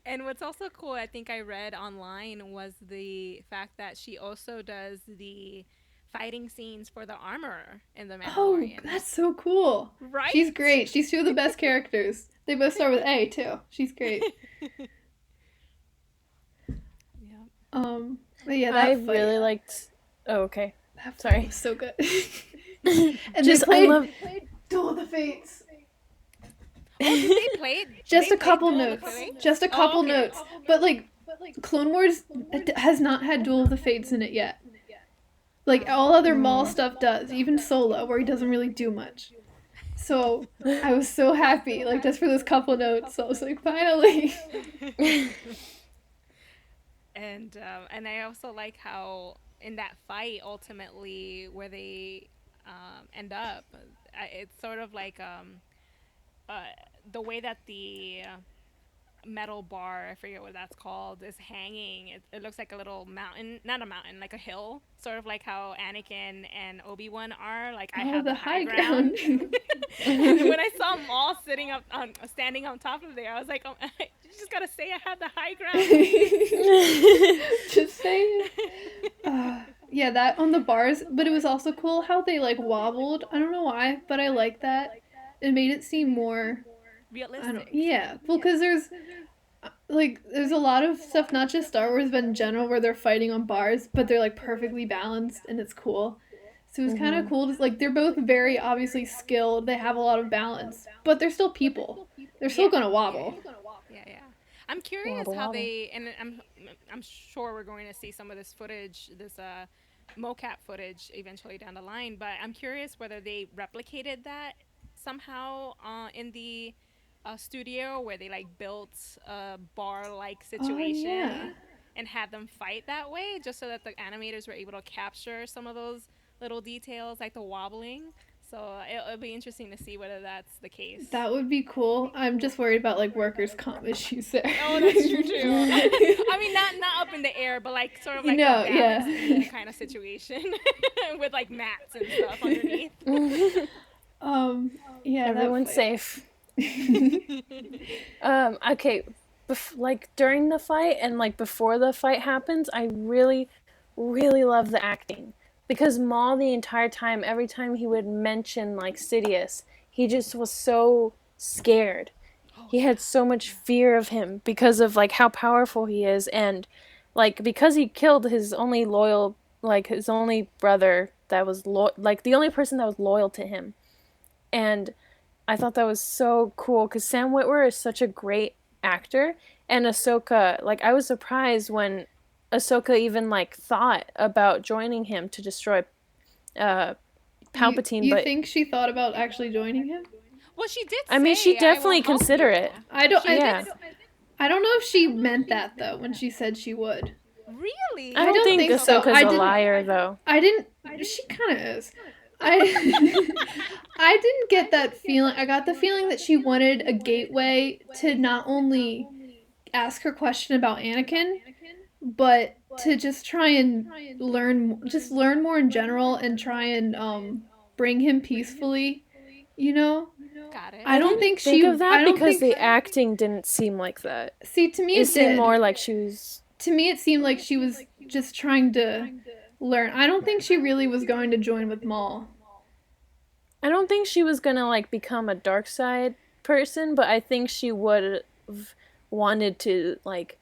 [SPEAKER 4] And what's also cool, I think I read online, was the fact that she also does the fighting scenes for the armor in the Mandalorian.
[SPEAKER 2] Oh, that's so cool.
[SPEAKER 4] Right?
[SPEAKER 2] She's great. She's two of the best characters. They both start with A too. She's great. But yeah,
[SPEAKER 3] I
[SPEAKER 2] that fight,
[SPEAKER 3] really liked. Oh, okay.
[SPEAKER 2] that fight
[SPEAKER 3] Sorry.
[SPEAKER 2] was so good. And
[SPEAKER 3] Just
[SPEAKER 2] they
[SPEAKER 3] I love.
[SPEAKER 2] played Duel of the Fates.
[SPEAKER 4] Oh, did they play it?
[SPEAKER 2] Just
[SPEAKER 4] They
[SPEAKER 2] a
[SPEAKER 4] played
[SPEAKER 2] couple
[SPEAKER 4] Duel of
[SPEAKER 2] notes.
[SPEAKER 4] the Fates?
[SPEAKER 2] Just a
[SPEAKER 4] Oh,
[SPEAKER 2] couple
[SPEAKER 4] okay.
[SPEAKER 2] notes. But like Clone Wars has not had Duel of the Fates in it yet. Like all other Maul stuff does, even Solo, where he doesn't really do much. So I was so happy, like just for those couple notes. So I was like, finally.
[SPEAKER 4] And I also like how in that fight ultimately where they end up, it's sort of like uh, the way that the metal bar, I forget what that's called, is hanging. It looks like a little mountain, not a mountain, like a hill, sort of like how Anakin and Obi-Wan are. Like I
[SPEAKER 2] Oh,
[SPEAKER 4] have
[SPEAKER 2] the
[SPEAKER 4] the high
[SPEAKER 2] high
[SPEAKER 4] ground.
[SPEAKER 2] ground.
[SPEAKER 4] And when I saw them all standing on top of there, I was like, oh, you just gotta say I have the high ground.
[SPEAKER 2] Just saying. Yeah, that on the bars, but it was also cool how they like wobbled. I don't know why, but I like that. It made it seem more.
[SPEAKER 4] Realistic.
[SPEAKER 2] Yeah, well, because there's a lot of stuff, not just Star Wars, but in general, where they're fighting on bars, but they're like perfectly balanced, and it's cool. So it was kind of cool. Like they're both very obviously skilled. They have a lot of balance, but they're still people. They're still gonna wobble.
[SPEAKER 4] Yeah. I'm curious
[SPEAKER 3] Wobble,
[SPEAKER 4] how
[SPEAKER 3] wobble.
[SPEAKER 4] and I'm sure we're going to see some of this footage, this mocap footage eventually down the line, but I'm curious whether they replicated that somehow in the studio where they like built a bar-like situation
[SPEAKER 2] Yeah.
[SPEAKER 4] and had them fight that way, just so that the animators were able to capture some of those little details like the wobbling. So it'll be interesting to see whether that's the case.
[SPEAKER 2] That would be cool. I'm just worried about like workers' comp issues there.
[SPEAKER 4] Oh, that's true too. I mean, not up in the air, but like sort of like a balance beam kind of situation with like mats and stuff underneath.
[SPEAKER 2] Yeah,
[SPEAKER 3] Everyone's safe. Okay, like during the fight and like before the fight happens, I really, really love the acting because Maul the entire time, every time he would mention like Sidious, he just was so scared. He had so much fear of him because of like how powerful he is, and like because he killed his only loyal, like his only brother that was like the only person that was loyal to him. And I thought that was so cool because Sam Witwer is such a great actor, and Ahsoka, like I was surprised when Ahsoka even like thought about joining him to destroy Palpatine.
[SPEAKER 2] You
[SPEAKER 3] but
[SPEAKER 2] think she thought about actually joining him?
[SPEAKER 4] Well, she did.
[SPEAKER 3] I mean, she
[SPEAKER 4] say, "I will
[SPEAKER 3] definitely
[SPEAKER 4] help
[SPEAKER 3] consider
[SPEAKER 4] you."
[SPEAKER 3] it.
[SPEAKER 2] I don't.
[SPEAKER 3] Yeah.
[SPEAKER 2] I don't know if she meant that though when she said she would.
[SPEAKER 4] Really?
[SPEAKER 3] I don't think
[SPEAKER 2] so.
[SPEAKER 3] Ahsoka's a liar though.
[SPEAKER 2] I didn't. She kind of is. I I didn't get that feeling. I got the feeling that she wanted a gateway to not only ask her question about Anakin, but to just try and learn more in general and try and bring him peacefully. You know,
[SPEAKER 4] Got it.
[SPEAKER 2] I don't think
[SPEAKER 3] Think
[SPEAKER 2] she.
[SPEAKER 3] of that
[SPEAKER 2] I don't
[SPEAKER 3] because
[SPEAKER 2] think.
[SPEAKER 3] the acting didn't seem like that.
[SPEAKER 2] See, to me,
[SPEAKER 3] It
[SPEAKER 2] it
[SPEAKER 3] seemed
[SPEAKER 2] did.
[SPEAKER 3] more like she was.
[SPEAKER 2] To me, it seemed like she was just trying to learn. I don't think she really was going to join with Maul.
[SPEAKER 3] I don't think she was gonna like become a dark side person, but I think she would have wanted to like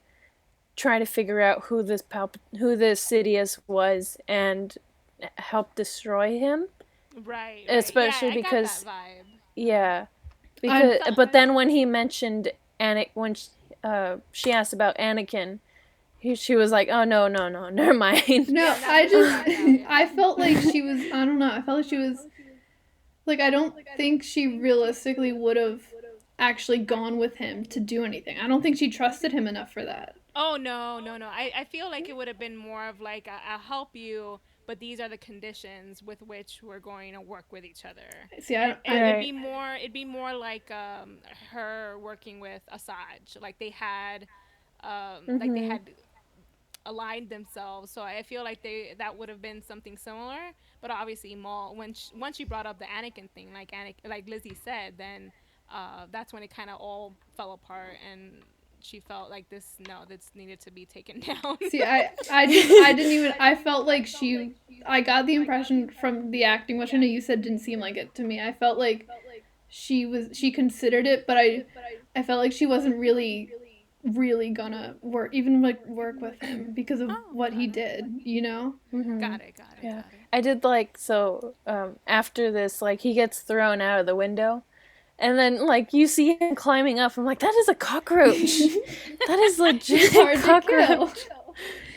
[SPEAKER 3] try to figure out who this Sidious was and help destroy him.
[SPEAKER 4] Right.
[SPEAKER 3] Especially
[SPEAKER 4] yeah,
[SPEAKER 3] because
[SPEAKER 4] I got that vibe.
[SPEAKER 3] yeah, because but then when he mentioned she asked about Anakin, she was like, "Oh no, never mind."
[SPEAKER 2] No, I felt like she was. I don't know. I felt like she was. Like, I don't think she realistically would have actually gone with him to do anything. I don't think she trusted him enough for that.
[SPEAKER 4] Oh no. I feel like it would have been more of like I'll help you, but these are the conditions with which we're going to work with each other.
[SPEAKER 2] See,
[SPEAKER 4] It'd be more like her working with Asajj. Like they had aligned themselves. So I feel like that would have been something similar. But obviously, Maul, once she brought up the Anakin thing, like Lizzy said, then that's when it kind of all fell apart, and she felt like this needed to be taken down.
[SPEAKER 2] See, I didn't even. I felt like she. I got the impression from the acting, which I know you said didn't seem like it to me. I felt like she considered it, but I felt like she wasn't really really gonna work with him because of what he did, you know?
[SPEAKER 4] Got it.
[SPEAKER 3] Yeah.
[SPEAKER 4] Got it.
[SPEAKER 3] I did after this, like, he gets thrown out of the window. And then, like, you see him climbing up. I'm like, that is a cockroach. That is legit
[SPEAKER 2] Hard
[SPEAKER 3] a
[SPEAKER 2] to
[SPEAKER 3] cockroach.
[SPEAKER 2] kill.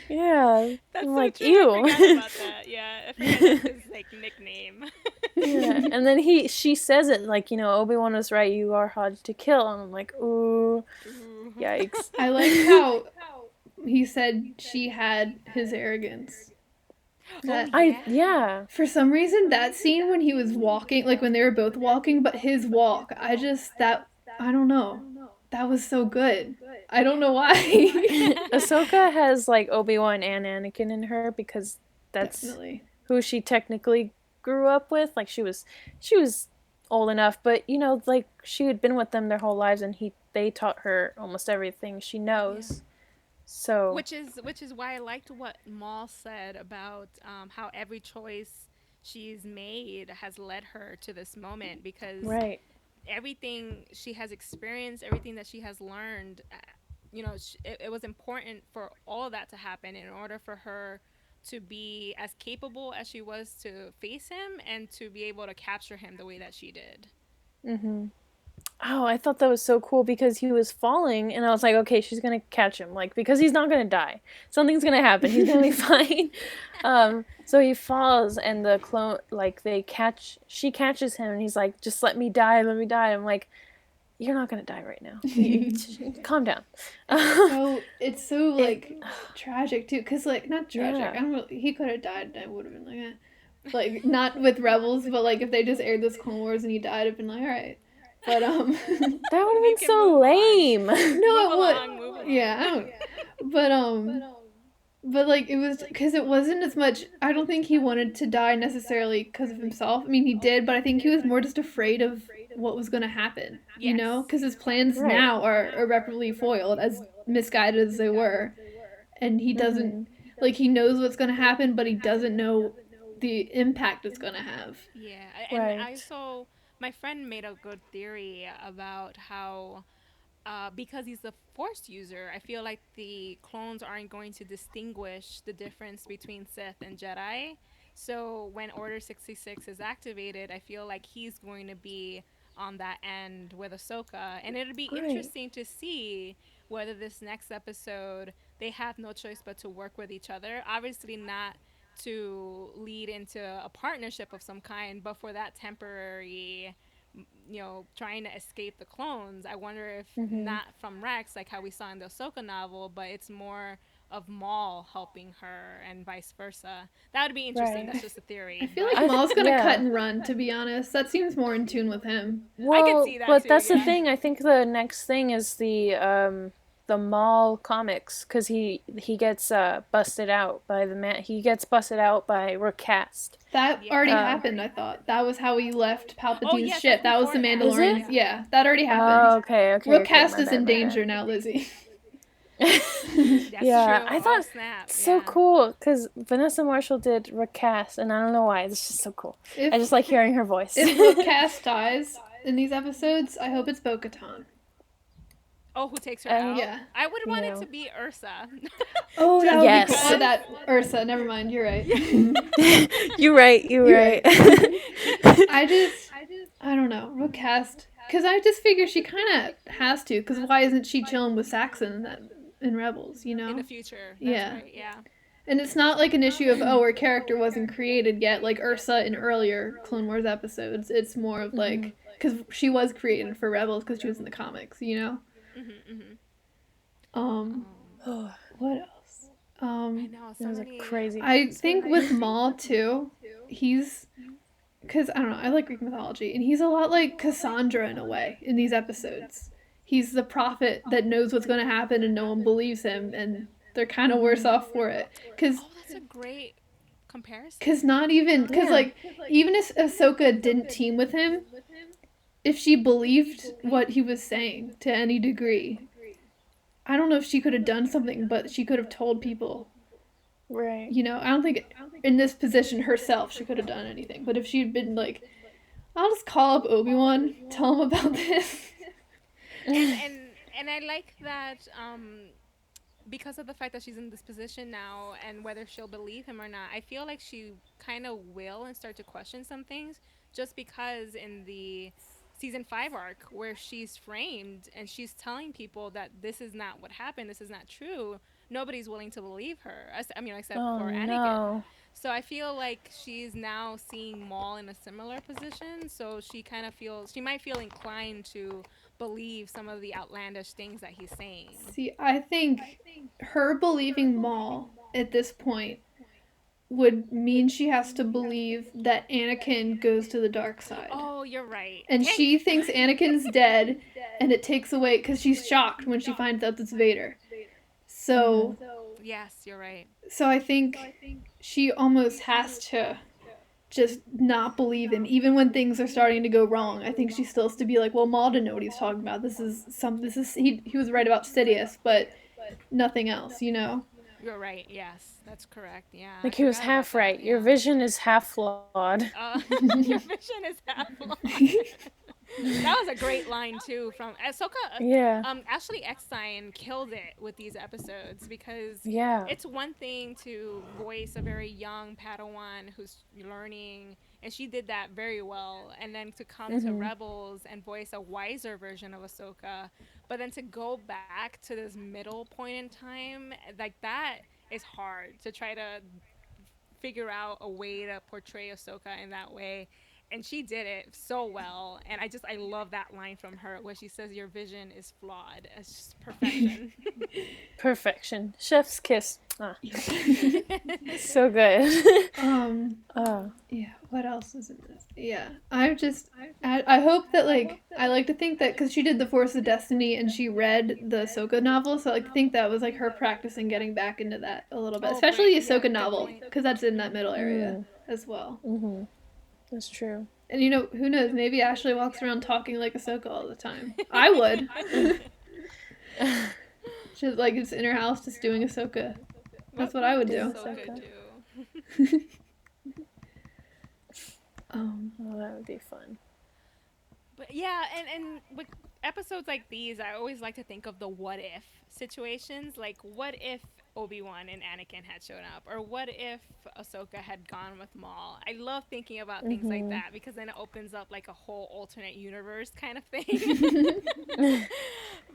[SPEAKER 3] Yeah.
[SPEAKER 4] That's
[SPEAKER 3] I'm
[SPEAKER 4] so
[SPEAKER 3] like,
[SPEAKER 4] true.
[SPEAKER 3] ew.
[SPEAKER 4] I forgot about that. Yeah, I forgot that's his like nickname.
[SPEAKER 3] Yeah. And then she says it like, Obi-Wan was right. You are hard to kill. And I'm like, ooh,
[SPEAKER 4] Ooh.
[SPEAKER 3] yikes.
[SPEAKER 2] I like how he said she had his arrogance. That
[SPEAKER 3] Yeah.
[SPEAKER 2] for some reason that scene when he was walking, like when they were both walking, but his walk, I don't know. That was so good. I don't know why.
[SPEAKER 3] Ahsoka has like Obi-Wan and Anakin in her because that's
[SPEAKER 2] Definitely.
[SPEAKER 3] who she technically grew up with. Like she was old enough, but like she had been with them their whole lives, and they taught her almost everything she knows.
[SPEAKER 4] Yeah.
[SPEAKER 3] So
[SPEAKER 4] Which is why I liked what Maul said about how every choice she's made has led her to this moment, because
[SPEAKER 3] right.
[SPEAKER 4] everything she has experienced, everything that she has learned, it was important for all of that to happen in order for her to be as capable as she was to face him and to be able to capture him the way that she did.
[SPEAKER 3] Oh, I thought that was so cool because he was falling, and I was like, okay, she's gonna catch him, like, because he's not gonna die. Something's gonna happen. He's gonna be fine. So he falls, and the clone, like, she catches him, and he's like, just let me die, let me die. I'm like, you're not gonna die right now. Calm down.
[SPEAKER 2] It's so like tragic too, cause like not tragic.
[SPEAKER 3] Yeah.
[SPEAKER 2] I don't know. He could have died, and I would have been like, like not with Rebels, but like if they just aired this Clone Wars and he died, I'd been like, all right. But
[SPEAKER 3] that would have been
[SPEAKER 4] can
[SPEAKER 3] so
[SPEAKER 4] move on.
[SPEAKER 3] lame.
[SPEAKER 2] No, it would.
[SPEAKER 4] Move along.
[SPEAKER 2] Yeah, I don't. But like it was because it wasn't as much. I don't think he wanted to die necessarily because of himself. I mean, he did, but I think he was more just afraid of what was going to happen. You know, because his plans
[SPEAKER 3] Right.
[SPEAKER 2] now are irreparably foiled, as misguided as they were, and he doesn't like he knows what's going to happen, but he doesn't know the impact it's going to have.
[SPEAKER 4] Yeah, and
[SPEAKER 3] Right.
[SPEAKER 4] I saw my friend made a good theory about how because he's a Force user, I feel like the clones aren't going to distinguish the difference between Sith and Jedi. So when Order 66 is activated, I feel like he's going to be on that end with Ahsoka, and it'll be
[SPEAKER 3] Right.
[SPEAKER 4] interesting to see whether this next episode they have no choice but to work with each other. Obviously, not to lead into a partnership of some kind, but for that temporary, trying to escape the clones. I wonder if not from Rex, like how we saw in the Ahsoka novel, but it's more of Maul helping her and vice versa. That would be interesting.
[SPEAKER 3] Right.
[SPEAKER 4] That's just a theory.
[SPEAKER 2] I feel
[SPEAKER 4] but-
[SPEAKER 2] like Maul's gonna
[SPEAKER 3] yeah.
[SPEAKER 2] cut and run. To be honest, that seems more in tune with him.
[SPEAKER 3] Well,
[SPEAKER 4] see that
[SPEAKER 3] but
[SPEAKER 4] too,
[SPEAKER 3] that's the
[SPEAKER 4] yeah.
[SPEAKER 3] thing. I think the next thing is the Maul comics, because he gets busted out by the man. He gets busted out by recast.
[SPEAKER 2] That
[SPEAKER 4] Yeah.
[SPEAKER 2] already happened. I thought that was how he left Palpatine's
[SPEAKER 4] yes,
[SPEAKER 2] ship. That was the
[SPEAKER 4] before that.
[SPEAKER 3] Is
[SPEAKER 2] Mandalorian.
[SPEAKER 3] it?
[SPEAKER 2] Yeah, that already
[SPEAKER 3] Oh,
[SPEAKER 2] happened.
[SPEAKER 3] okay.
[SPEAKER 2] Recast
[SPEAKER 3] my
[SPEAKER 2] is
[SPEAKER 3] bad,
[SPEAKER 2] in
[SPEAKER 3] my bad.
[SPEAKER 2] danger now, Lizzie.
[SPEAKER 4] That's
[SPEAKER 3] Yeah,
[SPEAKER 4] true.
[SPEAKER 3] I
[SPEAKER 4] Oh,
[SPEAKER 3] thought
[SPEAKER 4] snap.
[SPEAKER 3] so
[SPEAKER 4] Yeah.
[SPEAKER 3] cool because Vanessa Marshall did recast, and I don't know why. It's just so cool. I just like hearing her voice.
[SPEAKER 2] If recast dies in these episodes, I hope it's Bo-Katan.
[SPEAKER 4] Oh, who takes her out?
[SPEAKER 2] Yeah.
[SPEAKER 4] I would want it
[SPEAKER 3] No.
[SPEAKER 4] to be Ursa.
[SPEAKER 2] Oh, that would
[SPEAKER 3] Yes.
[SPEAKER 2] be cool. Oh, that Ursa. Never mind. You're right.
[SPEAKER 3] You're right. You're right.
[SPEAKER 2] I don't know. Recast. Because I just figure she kind of has to. Because why isn't she chilling with Saxon in Rebels, you know?
[SPEAKER 4] In the future. That's
[SPEAKER 2] Yeah.
[SPEAKER 4] right, yeah.
[SPEAKER 2] And it's not like an issue of, her character wasn't created yet, like Ursa in earlier Clone Wars episodes. It's more of like, because she was created for Rebels because she was in the comics, you know? What else?
[SPEAKER 4] I know. So
[SPEAKER 3] That was
[SPEAKER 4] many.
[SPEAKER 3] crazy.
[SPEAKER 2] I think with Maul, too, he's, because, I don't know, I like Greek mythology, and he's a lot like Cassandra in a way in these episodes. He's the prophet that knows what's going to happen and no one believes him, and they're kind of worse off for it. Because
[SPEAKER 4] Oh, that's a great comparison.
[SPEAKER 2] not even, because like, even if Ahsoka didn't team with him, if she believed what he was saying to any degree, I don't know if she could have done something, but she could have told people.
[SPEAKER 3] Right.
[SPEAKER 2] You know, I don't think in this position herself she could have done anything. But if she had been like, I'll just call up Obi-Wan, tell him about this.
[SPEAKER 4] And And I like that because of the fact that she's in this position now and whether she'll believe him or not, I feel like she kind of will and start to question some things just because in the season 5 arc where she's framed and she's telling people that this is not what happened, this is not true, nobody's willing to believe her. I mean, except
[SPEAKER 3] Oh
[SPEAKER 4] for Anakin.
[SPEAKER 3] no.
[SPEAKER 4] So I feel like she's now seeing Maul in a similar position, so she might feel inclined to believe some of the outlandish things that he's saying.
[SPEAKER 2] See, I think her believing Maul at this point would mean she has to believe that Anakin goes to the dark side.
[SPEAKER 4] Oh, you're right.
[SPEAKER 2] And
[SPEAKER 4] Dang.
[SPEAKER 2] she thinks Anakin's dead, and it takes away because she's shocked when she finds out it's Vader. So,
[SPEAKER 4] Yes, you're right.
[SPEAKER 2] so I think she almost has to just not believe him, even when things are starting to go wrong. I think she still has to be like, well, Maul didn't know what he was talking about. He was right about Sidious, but nothing else, you know.
[SPEAKER 4] You're right. Yes, that's correct. Yeah.
[SPEAKER 3] Like
[SPEAKER 4] I
[SPEAKER 3] he was
[SPEAKER 4] forgot about
[SPEAKER 3] half
[SPEAKER 4] that,
[SPEAKER 3] right. Your
[SPEAKER 4] yeah.
[SPEAKER 3] vision is half flawed.
[SPEAKER 4] Your vision is half lost. That was a great line too from Ahsoka.
[SPEAKER 3] Yeah.
[SPEAKER 4] Ashley Eckstein killed it with these episodes because
[SPEAKER 3] Yeah.
[SPEAKER 4] it's one thing to voice a very young Padawan who's learning, and she did that very well. And then to come to Rebels and voice a wiser version of Ahsoka, but then to go back to this middle point in time, like that is hard to try to figure out a way to portray Ahsoka in that way. And she did it so well. And I love that line from her where she says, "Your vision is flawed." It's just perfection.
[SPEAKER 3] Perfection. Chef's kiss. Ah. So good. Oh.
[SPEAKER 2] Yeah, what else is in this? Yeah, I hope that, like, I like to think that because she did The Force of Destiny and she read the Ahsoka novel, so I like to think that was like her practicing getting back into that a little bit,
[SPEAKER 4] Oh,
[SPEAKER 2] especially the
[SPEAKER 4] great. Yeah,
[SPEAKER 2] Ahsoka
[SPEAKER 4] good
[SPEAKER 2] novel,
[SPEAKER 4] point.
[SPEAKER 2] because that's in that middle area as well.
[SPEAKER 3] That's true.
[SPEAKER 2] And you know, who knows, maybe Ashley walks around talking like Ahsoka all the time. I would. She's like, just in her house just doing Ahsoka. That's what I would do.
[SPEAKER 4] Ahsoka do?
[SPEAKER 3] Oh, that would be fun.
[SPEAKER 4] But yeah, and with episodes like these, I always like to think of the what if situations. Like, what if Obi-Wan and Anakin had shown up? Or what if Ahsoka had gone with Maul? I love thinking about things like that because then it opens up like a whole alternate universe kind of thing.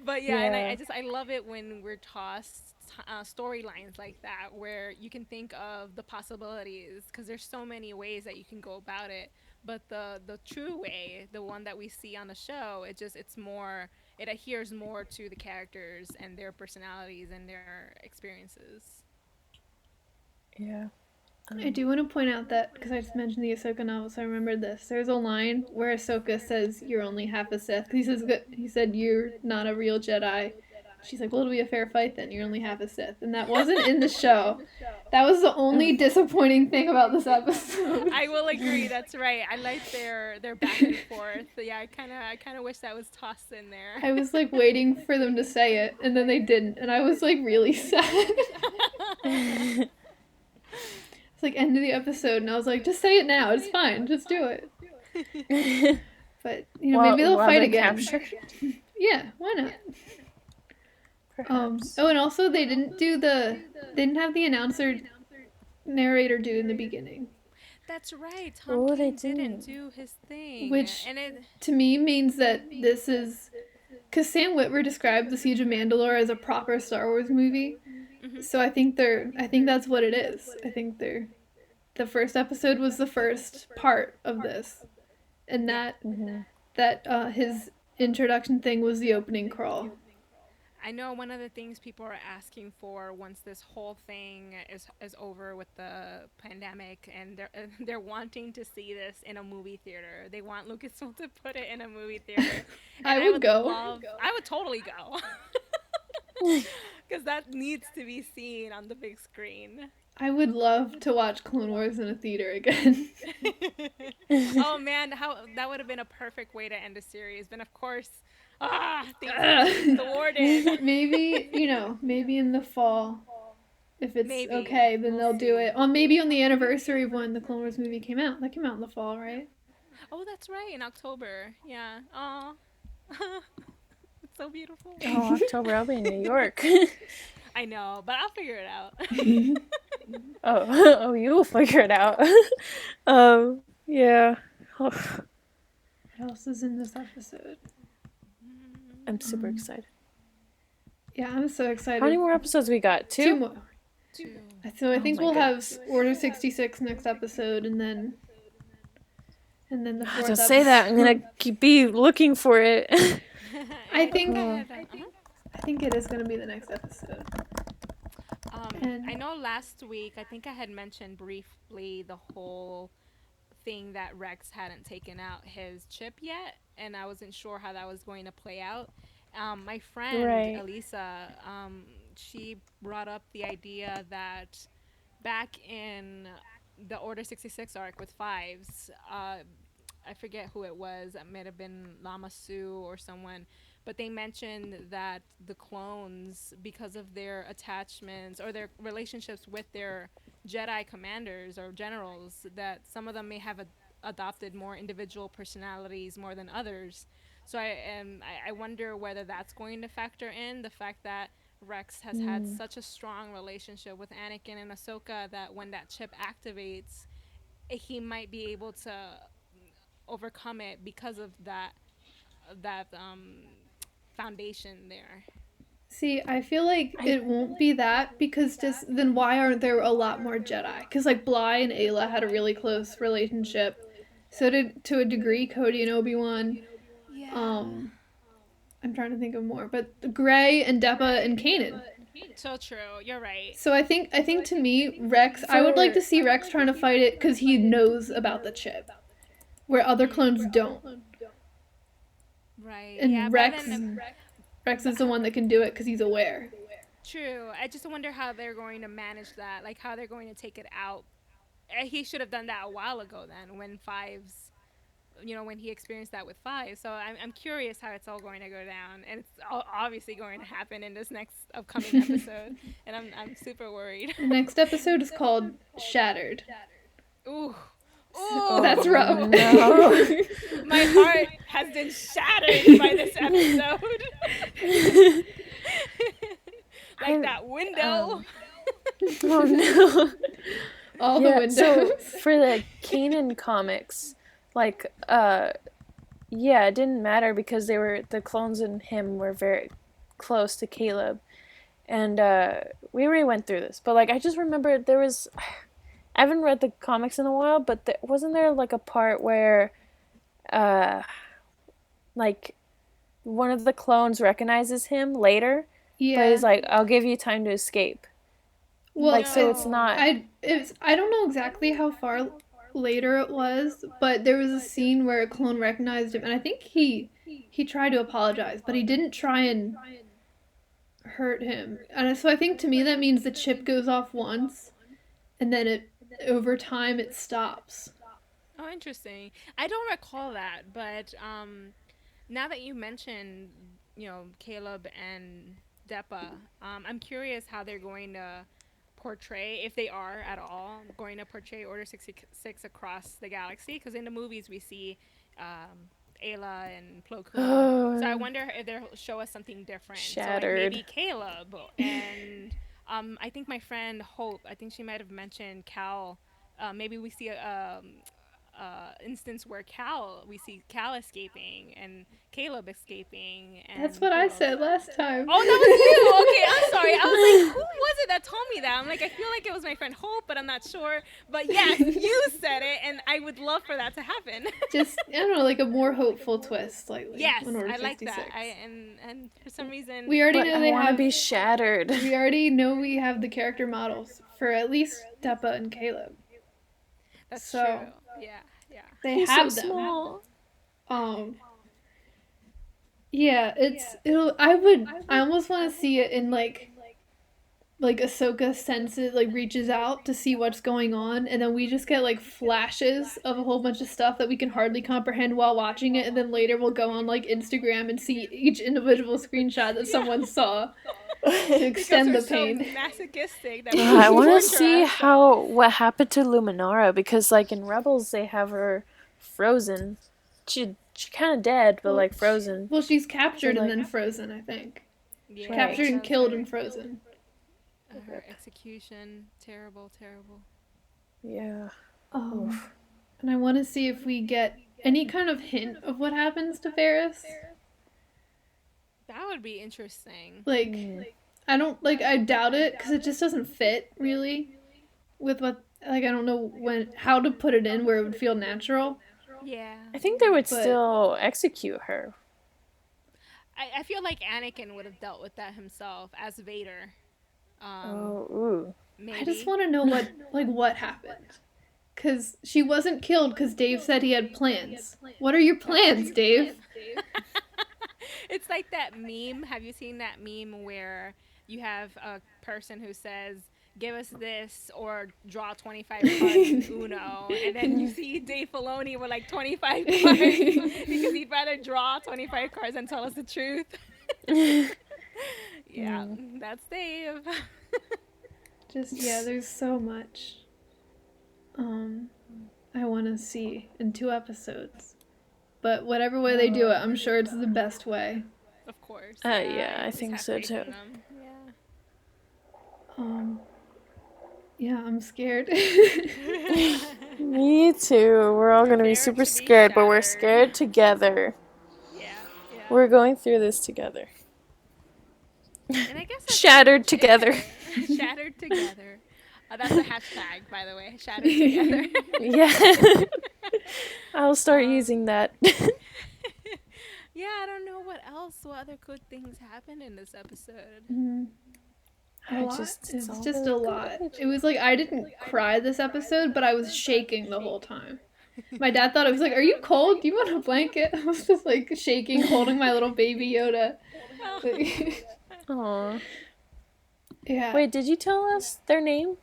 [SPEAKER 4] But yeah, and I love it when we're tossed storylines like that where you can think of the possibilities because there's so many ways that you can go about it. But the true way, the one that we see on the show, it adheres more to the characters and their personalities and their experiences.
[SPEAKER 3] Yeah.
[SPEAKER 2] I do want to point out that, because I just mentioned the Ahsoka novel, so I remembered this. There's a line where Ahsoka says, "You're only half a Sith." He said, "You're not a real Jedi." She's like, "Well, it'll be a fair fight then. You're only half a Sith." And that wasn't in the show. That was the only disappointing thing about this episode.
[SPEAKER 4] I will agree. That's right. I like their back and forth. So yeah, I kind of wish that was tossed in there.
[SPEAKER 2] I was like waiting for them to say it, and then they didn't, and I was like really sad. It's like end of the episode, and I was like, just say it now. It's fine. Just do it. But you know, maybe they'll fight again. Yeah, why not? Oh, and also they didn't have the announcer narrator do in the beginning,
[SPEAKER 4] That's right. Tom
[SPEAKER 3] they
[SPEAKER 4] King didn't
[SPEAKER 3] didn't.
[SPEAKER 4] do his thing,
[SPEAKER 2] which
[SPEAKER 4] and it.
[SPEAKER 2] to me means that this is because Sam Witwer described the Siege of Mandalore as a proper Star Wars movie. So I think that's what it is. I think the first episode was the first part of this, and that his introduction thing was the opening crawl.
[SPEAKER 4] I know one of the things people are asking for once this whole thing is over with the pandemic, and they're wanting to see this in a movie theater. They want Lucasfilm to put it in a movie theater.
[SPEAKER 2] I would go.
[SPEAKER 4] I would totally go. Because that needs to be seen on the big screen.
[SPEAKER 2] I would love to watch Clone Wars in a theater again.
[SPEAKER 4] Oh man, that would have been a perfect way to end a series. But of course, the warden.
[SPEAKER 2] Maybe in the fall, if it's
[SPEAKER 4] Maybe.
[SPEAKER 2] okay, then
[SPEAKER 4] We'll
[SPEAKER 2] they'll do
[SPEAKER 4] see.
[SPEAKER 2] it. Or maybe on the anniversary of when the Clone Wars movie came out. That came out in the fall, right?
[SPEAKER 4] Oh, that's right, in October. Yeah. Oh. so beautiful.
[SPEAKER 3] Oh, October, I'll be in New York.
[SPEAKER 4] I know, but I'll figure it out.
[SPEAKER 3] Oh, you will figure it out. Yeah. Oh,
[SPEAKER 2] What else is in this episode?
[SPEAKER 3] I'm super excited.
[SPEAKER 2] Yeah, I'm so excited.
[SPEAKER 3] How many more episodes we got?
[SPEAKER 2] Two
[SPEAKER 3] Two?
[SPEAKER 2] more.
[SPEAKER 4] Two.
[SPEAKER 2] So I think
[SPEAKER 3] my
[SPEAKER 2] we'll
[SPEAKER 3] goodness.
[SPEAKER 2] have Order 66 next episode, and then the fourth
[SPEAKER 3] Don't
[SPEAKER 2] episode.
[SPEAKER 3] say that. I'm gonna be looking for it.
[SPEAKER 2] I think
[SPEAKER 4] Uh-huh.
[SPEAKER 2] I think it is going to be the next episode. And-
[SPEAKER 4] I know last week, I think I had mentioned briefly the whole thing that Rex hadn't taken out his chip yet, and I wasn't sure how that was going to play out. My friend,
[SPEAKER 3] Right.
[SPEAKER 4] Elisa, she brought up the idea that back in the Order 66 arc with Fives, I forget who it was. It might have been Lama Su or someone. But they mentioned that the clones, because of their attachments or their relationships with their Jedi commanders or generals, that some of them may have adopted more individual personalities more than others. So I wonder whether that's going to factor in the fact that Rex has had such a strong relationship with Anakin and Ahsoka that when that chip activates, he might be able to overcome it because of that foundation there.
[SPEAKER 2] See, I feel like it won't be that because just then why aren't there a lot more Jedi? Because like Bly and Ayla had a really close relationship. So did to a degree Cody and Obi-Wan.
[SPEAKER 4] Yeah.
[SPEAKER 2] I'm trying to think of more, but Gray and Deppa and Kanan.
[SPEAKER 4] So true. You're right.
[SPEAKER 2] So I think to me Rex, I would like to see Rex trying to fight it because he knows about the chip, where other clones don't.
[SPEAKER 4] Right.
[SPEAKER 2] And
[SPEAKER 4] yeah,
[SPEAKER 2] Rex,
[SPEAKER 4] but then,
[SPEAKER 2] Rex is the one that can do it because he's aware.
[SPEAKER 4] true. I just wonder how they're going to manage that, like how they're going to take it out. He should have done that a while ago then when Fives, when he experienced that with Fives. So I'm curious how it's all going to go down. And it's obviously going to happen in this next upcoming episode. And I'm super worried.
[SPEAKER 2] The next episode is called Shattered.
[SPEAKER 4] Ooh.
[SPEAKER 2] Oh, that's rough.
[SPEAKER 3] No.
[SPEAKER 4] My heart has been shattered by this episode. Like that window.
[SPEAKER 3] Oh no.
[SPEAKER 2] All the windows.
[SPEAKER 3] So for the Kanan comics, like, yeah, it didn't matter because the clones and him were very close to Caleb, and we already went through this, but like I just remember there was. I haven't read the comics in a while, but wasn't there like a part where, like, one of the clones recognizes him later,
[SPEAKER 2] Yeah.
[SPEAKER 3] but he's like, "I'll give you time to escape."
[SPEAKER 2] Well,
[SPEAKER 3] Like, so it's not.
[SPEAKER 2] I don't know exactly how far later it was, but there was a scene where a clone recognized him, and I think he tried to apologize, but he didn't try and hurt him. And so I think to me that means the chip goes off once, and then it over time it stops.
[SPEAKER 4] Oh, interesting. I don't recall that, but now that you mentioned, Caleb and Deppa, I'm curious how they're going to portray, if they are at all, going to portray Order 66 across the galaxy. Because in the movies we see Ayla and Plo Koon. So I wonder if they'll show us something different.
[SPEAKER 3] Shattered.
[SPEAKER 4] So like maybe Caleb and I think my friend Hope, I think she might have mentioned Cal. Maybe we see a instance where we see Cal escaping and Caleb escaping. And
[SPEAKER 2] That's what I said last time.
[SPEAKER 4] Oh, that was you. Okay, I'm sorry. I was like, who was it that told me that? I'm like, I feel like it was my friend Hope, but I'm not sure. But yes, you said it, and I would love for that to happen.
[SPEAKER 2] Just I don't know, like a more hopeful twist, slightly.
[SPEAKER 4] Yes,
[SPEAKER 2] on Order
[SPEAKER 4] I like
[SPEAKER 2] 66.
[SPEAKER 4] that. And for some reason,
[SPEAKER 2] We already
[SPEAKER 3] But
[SPEAKER 2] know
[SPEAKER 3] I
[SPEAKER 2] they
[SPEAKER 3] want to
[SPEAKER 2] have.
[SPEAKER 3] be shattered.
[SPEAKER 2] We already know we have the character models for at least Deppa and Caleb.
[SPEAKER 4] that's
[SPEAKER 2] so-
[SPEAKER 4] true. Yeah.
[SPEAKER 2] They
[SPEAKER 3] He's
[SPEAKER 2] have
[SPEAKER 3] so
[SPEAKER 2] them.
[SPEAKER 3] small.
[SPEAKER 2] Yeah, I almost want to see it in like Ahsoka senses, like reaches out to see what's going on, and then we just get like flashes of a whole bunch of stuff that we can hardly comprehend while watching it, and then later we'll go on like Instagram and see each individual screenshot that someone saw to extend the
[SPEAKER 4] Because we're
[SPEAKER 2] pain.
[SPEAKER 4] so masochistic that
[SPEAKER 3] I want to see
[SPEAKER 4] how.
[SPEAKER 3] what happened to Luminara because, like in Rebels, they have her frozen. She She kind of dead, but like frozen.
[SPEAKER 2] Well, she's captured
[SPEAKER 3] So,
[SPEAKER 2] and
[SPEAKER 3] like-
[SPEAKER 2] then frozen, I think.
[SPEAKER 4] Yeah,
[SPEAKER 2] Captured and
[SPEAKER 4] that's
[SPEAKER 2] killed
[SPEAKER 4] her-
[SPEAKER 2] and frozen.
[SPEAKER 4] Her execution, terrible.
[SPEAKER 3] Yeah.
[SPEAKER 2] And I want to see if we get any kind of hint of what happens to Ferris.
[SPEAKER 4] That would be interesting.
[SPEAKER 2] Like, I doubt it because it just doesn't fit really with what. Like, I don't know how to put it in where it would feel natural.
[SPEAKER 4] Yeah,
[SPEAKER 3] I think they would
[SPEAKER 2] But-
[SPEAKER 3] still execute her.
[SPEAKER 4] I feel like Anakin would have dealt with that himself as Vader.
[SPEAKER 3] Ooh.
[SPEAKER 4] Maybe.
[SPEAKER 2] I just want to know what happened. Because she wasn't killed because Dave said he had plans. What are your plans, Dave?
[SPEAKER 4] It's like that meme. Have you seen that meme where you have a person who says, "Give us this," or draw 25 cards in Uno, and then you see Dave Filoni with like 25 cards because he'd rather draw 25 cards than tell us the truth. Yeah, that's Dave.
[SPEAKER 2] There's so much I want to see in 2 episodes. But whatever way they do it, I'm sure it's the best way.
[SPEAKER 4] Of course.
[SPEAKER 3] Yeah, I
[SPEAKER 4] just
[SPEAKER 3] think
[SPEAKER 4] have
[SPEAKER 3] so,
[SPEAKER 4] faith in
[SPEAKER 3] too.
[SPEAKER 4] them. Yeah.
[SPEAKER 2] Yeah, I'm scared.
[SPEAKER 3] Me too. We're all gonna be
[SPEAKER 4] Prepare
[SPEAKER 3] super
[SPEAKER 4] to be
[SPEAKER 3] scared, but we're
[SPEAKER 4] shattered.
[SPEAKER 3] scared together.
[SPEAKER 4] Yeah.
[SPEAKER 3] We're going through this together.
[SPEAKER 4] And I guess that's
[SPEAKER 3] Shattered together.
[SPEAKER 4] Shattered together. That's a hashtag, by the way. Shattered together.
[SPEAKER 3] Yeah. I'll start using that.
[SPEAKER 4] Yeah, I don't know what other good things happened in this episode.
[SPEAKER 2] It's just a lot. It was like I didn't cry this episode, but I was shaking the whole time. My dad thought I was like, "Are you cold? Do you want a blanket?" I was just like shaking, holding my little baby Yoda.
[SPEAKER 3] Aw.
[SPEAKER 2] Yeah.
[SPEAKER 3] Wait, did you tell us their name?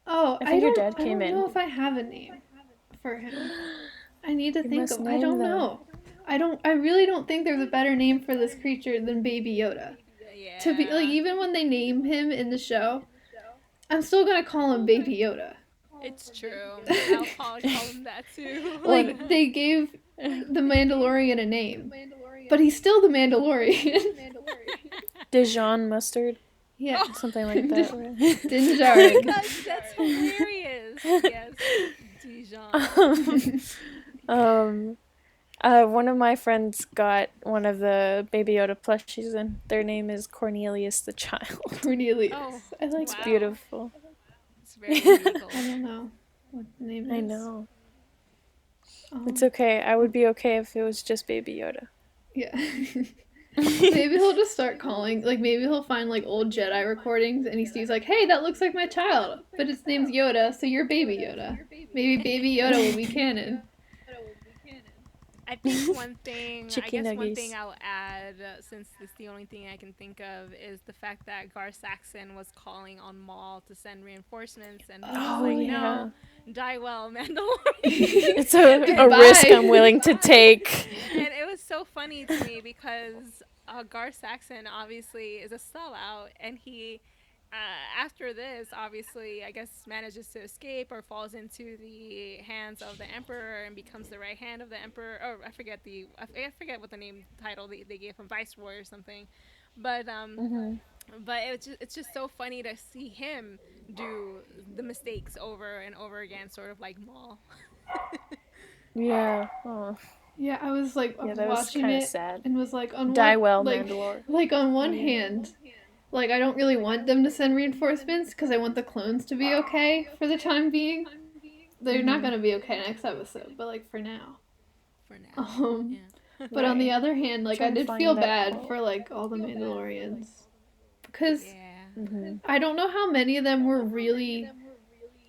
[SPEAKER 2] Oh,
[SPEAKER 3] I think your dad came
[SPEAKER 2] I
[SPEAKER 3] in.
[SPEAKER 2] don't know if I have a name for him. I need to
[SPEAKER 3] You
[SPEAKER 2] think
[SPEAKER 3] must
[SPEAKER 2] of. I
[SPEAKER 3] name
[SPEAKER 2] don't
[SPEAKER 3] them.
[SPEAKER 2] know. I really don't think there's a better name for this creature than Baby Yoda.
[SPEAKER 4] Yeah.
[SPEAKER 2] To be like, even when they name him in the show, I'm still gonna call him Baby Yoda.
[SPEAKER 4] It's true. I'll call him that too.
[SPEAKER 2] Like they gave the Mandalorian a name, but he's still the Mandalorian.
[SPEAKER 3] Dijon mustard?
[SPEAKER 2] Yeah,
[SPEAKER 3] Something like that.
[SPEAKER 2] Din Djarin.
[SPEAKER 4] That's hilarious. Yes. Dijon.
[SPEAKER 3] One of my friends got one of the Baby Yoda plushies, and their name is Cornelius the Child.
[SPEAKER 2] Cornelius.
[SPEAKER 4] Oh,
[SPEAKER 2] I like
[SPEAKER 3] It's
[SPEAKER 4] wow.
[SPEAKER 3] beautiful.
[SPEAKER 4] It's very legal.
[SPEAKER 2] I don't know what the name is.
[SPEAKER 3] I know.
[SPEAKER 2] Um,
[SPEAKER 3] It's okay. I would be okay if it was just Baby Yoda.
[SPEAKER 2] Yeah. Maybe he'll just start calling, like, maybe he'll find, like, old Jedi recordings, and he sees, like, hey, that looks like my child, but its name's Yoda, so you're Baby Yoda. Maybe Baby Yoda will be canon.
[SPEAKER 4] I think one thing,
[SPEAKER 3] Chicken
[SPEAKER 4] one
[SPEAKER 3] nuggies.
[SPEAKER 4] thing I'll add, since it's the only thing I can think of, is the fact that Gar Saxon was calling on Maul to send reinforcements, and he was
[SPEAKER 2] Oh,
[SPEAKER 4] like,
[SPEAKER 3] yeah.
[SPEAKER 4] no, die well, Mandalorian.
[SPEAKER 3] It's a
[SPEAKER 2] Goodbye.
[SPEAKER 3] risk I'm willing to take.
[SPEAKER 4] And it was so funny to me because Gar Saxon obviously is a sellout, and he, after this, obviously, I guess manages to escape or falls into the hands of the Emperor and becomes the right hand of the Emperor. Oh, I forget what the name title they gave him, Viceroy or something. But but it's just so funny to see him do the mistakes over and over again, sort of like Maul.
[SPEAKER 3] Yeah. Oh.
[SPEAKER 2] Yeah, I was, like,
[SPEAKER 3] Yeah, that was
[SPEAKER 2] watching
[SPEAKER 3] kind of
[SPEAKER 2] it,
[SPEAKER 3] sad.
[SPEAKER 2] and was like, on
[SPEAKER 3] Die
[SPEAKER 2] one,
[SPEAKER 3] well,
[SPEAKER 2] like,
[SPEAKER 3] Mandalore.
[SPEAKER 2] like, on one hand, like, I don't really want them to send reinforcements, because I want the clones to be okay for the time being. They're not gonna be okay next episode, but, like, for now.
[SPEAKER 4] For now. Yeah.
[SPEAKER 2] But on the other hand, like, I
[SPEAKER 3] Trying to
[SPEAKER 2] did
[SPEAKER 3] find
[SPEAKER 2] feel
[SPEAKER 3] that
[SPEAKER 2] bad
[SPEAKER 3] quote.
[SPEAKER 2] for, like, all the Mandalorians. Because
[SPEAKER 4] Yeah.
[SPEAKER 2] I don't know how many of them were really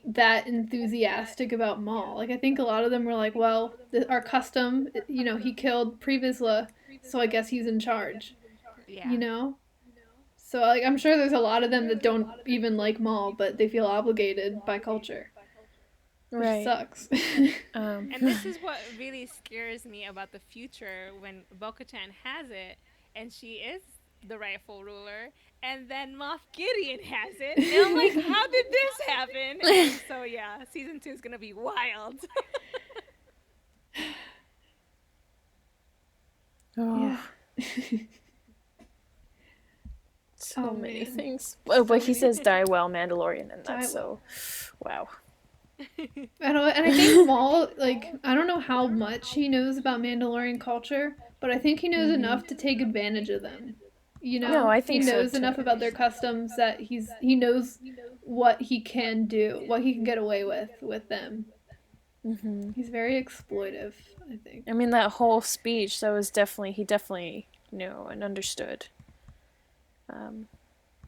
[SPEAKER 2] that enthusiastic about Maul. Like, I think a lot of them were like, well, our custom, you know, he killed Pre-Vizsla, so I guess he's in charge,
[SPEAKER 4] Yeah.
[SPEAKER 2] you know? So, like, I'm sure there's a lot of them that don't even like Maul, but they feel obligated by culture. Which
[SPEAKER 3] Right.
[SPEAKER 2] sucks.
[SPEAKER 4] And this is what really scares me about the future when Bo-Katan has it, and she is the rightful ruler, and then Moff Gideon has it. And I'm like, how did this happen? And so yeah, season 2 is gonna be wild.
[SPEAKER 3] Oh,
[SPEAKER 2] Yeah.
[SPEAKER 3] so
[SPEAKER 2] Oh,
[SPEAKER 3] many
[SPEAKER 2] man.
[SPEAKER 3] things. Oh, but he
[SPEAKER 2] many
[SPEAKER 3] says die well, Mandalorian, and
[SPEAKER 2] Die
[SPEAKER 3] that's so. Wow.
[SPEAKER 2] And I think Maul, like, I don't know how much he knows about Mandalorian culture, but I think he knows enough to take advantage of them. You know,
[SPEAKER 3] No, I
[SPEAKER 2] he
[SPEAKER 3] think so,
[SPEAKER 2] knows
[SPEAKER 3] too.
[SPEAKER 2] enough about their customs that he knows what he can do, what he can get away with them.
[SPEAKER 3] Mm-hmm.
[SPEAKER 2] He's very exploitive, I think.
[SPEAKER 3] I mean, that whole speech, that was definitely, he definitely knew and understood.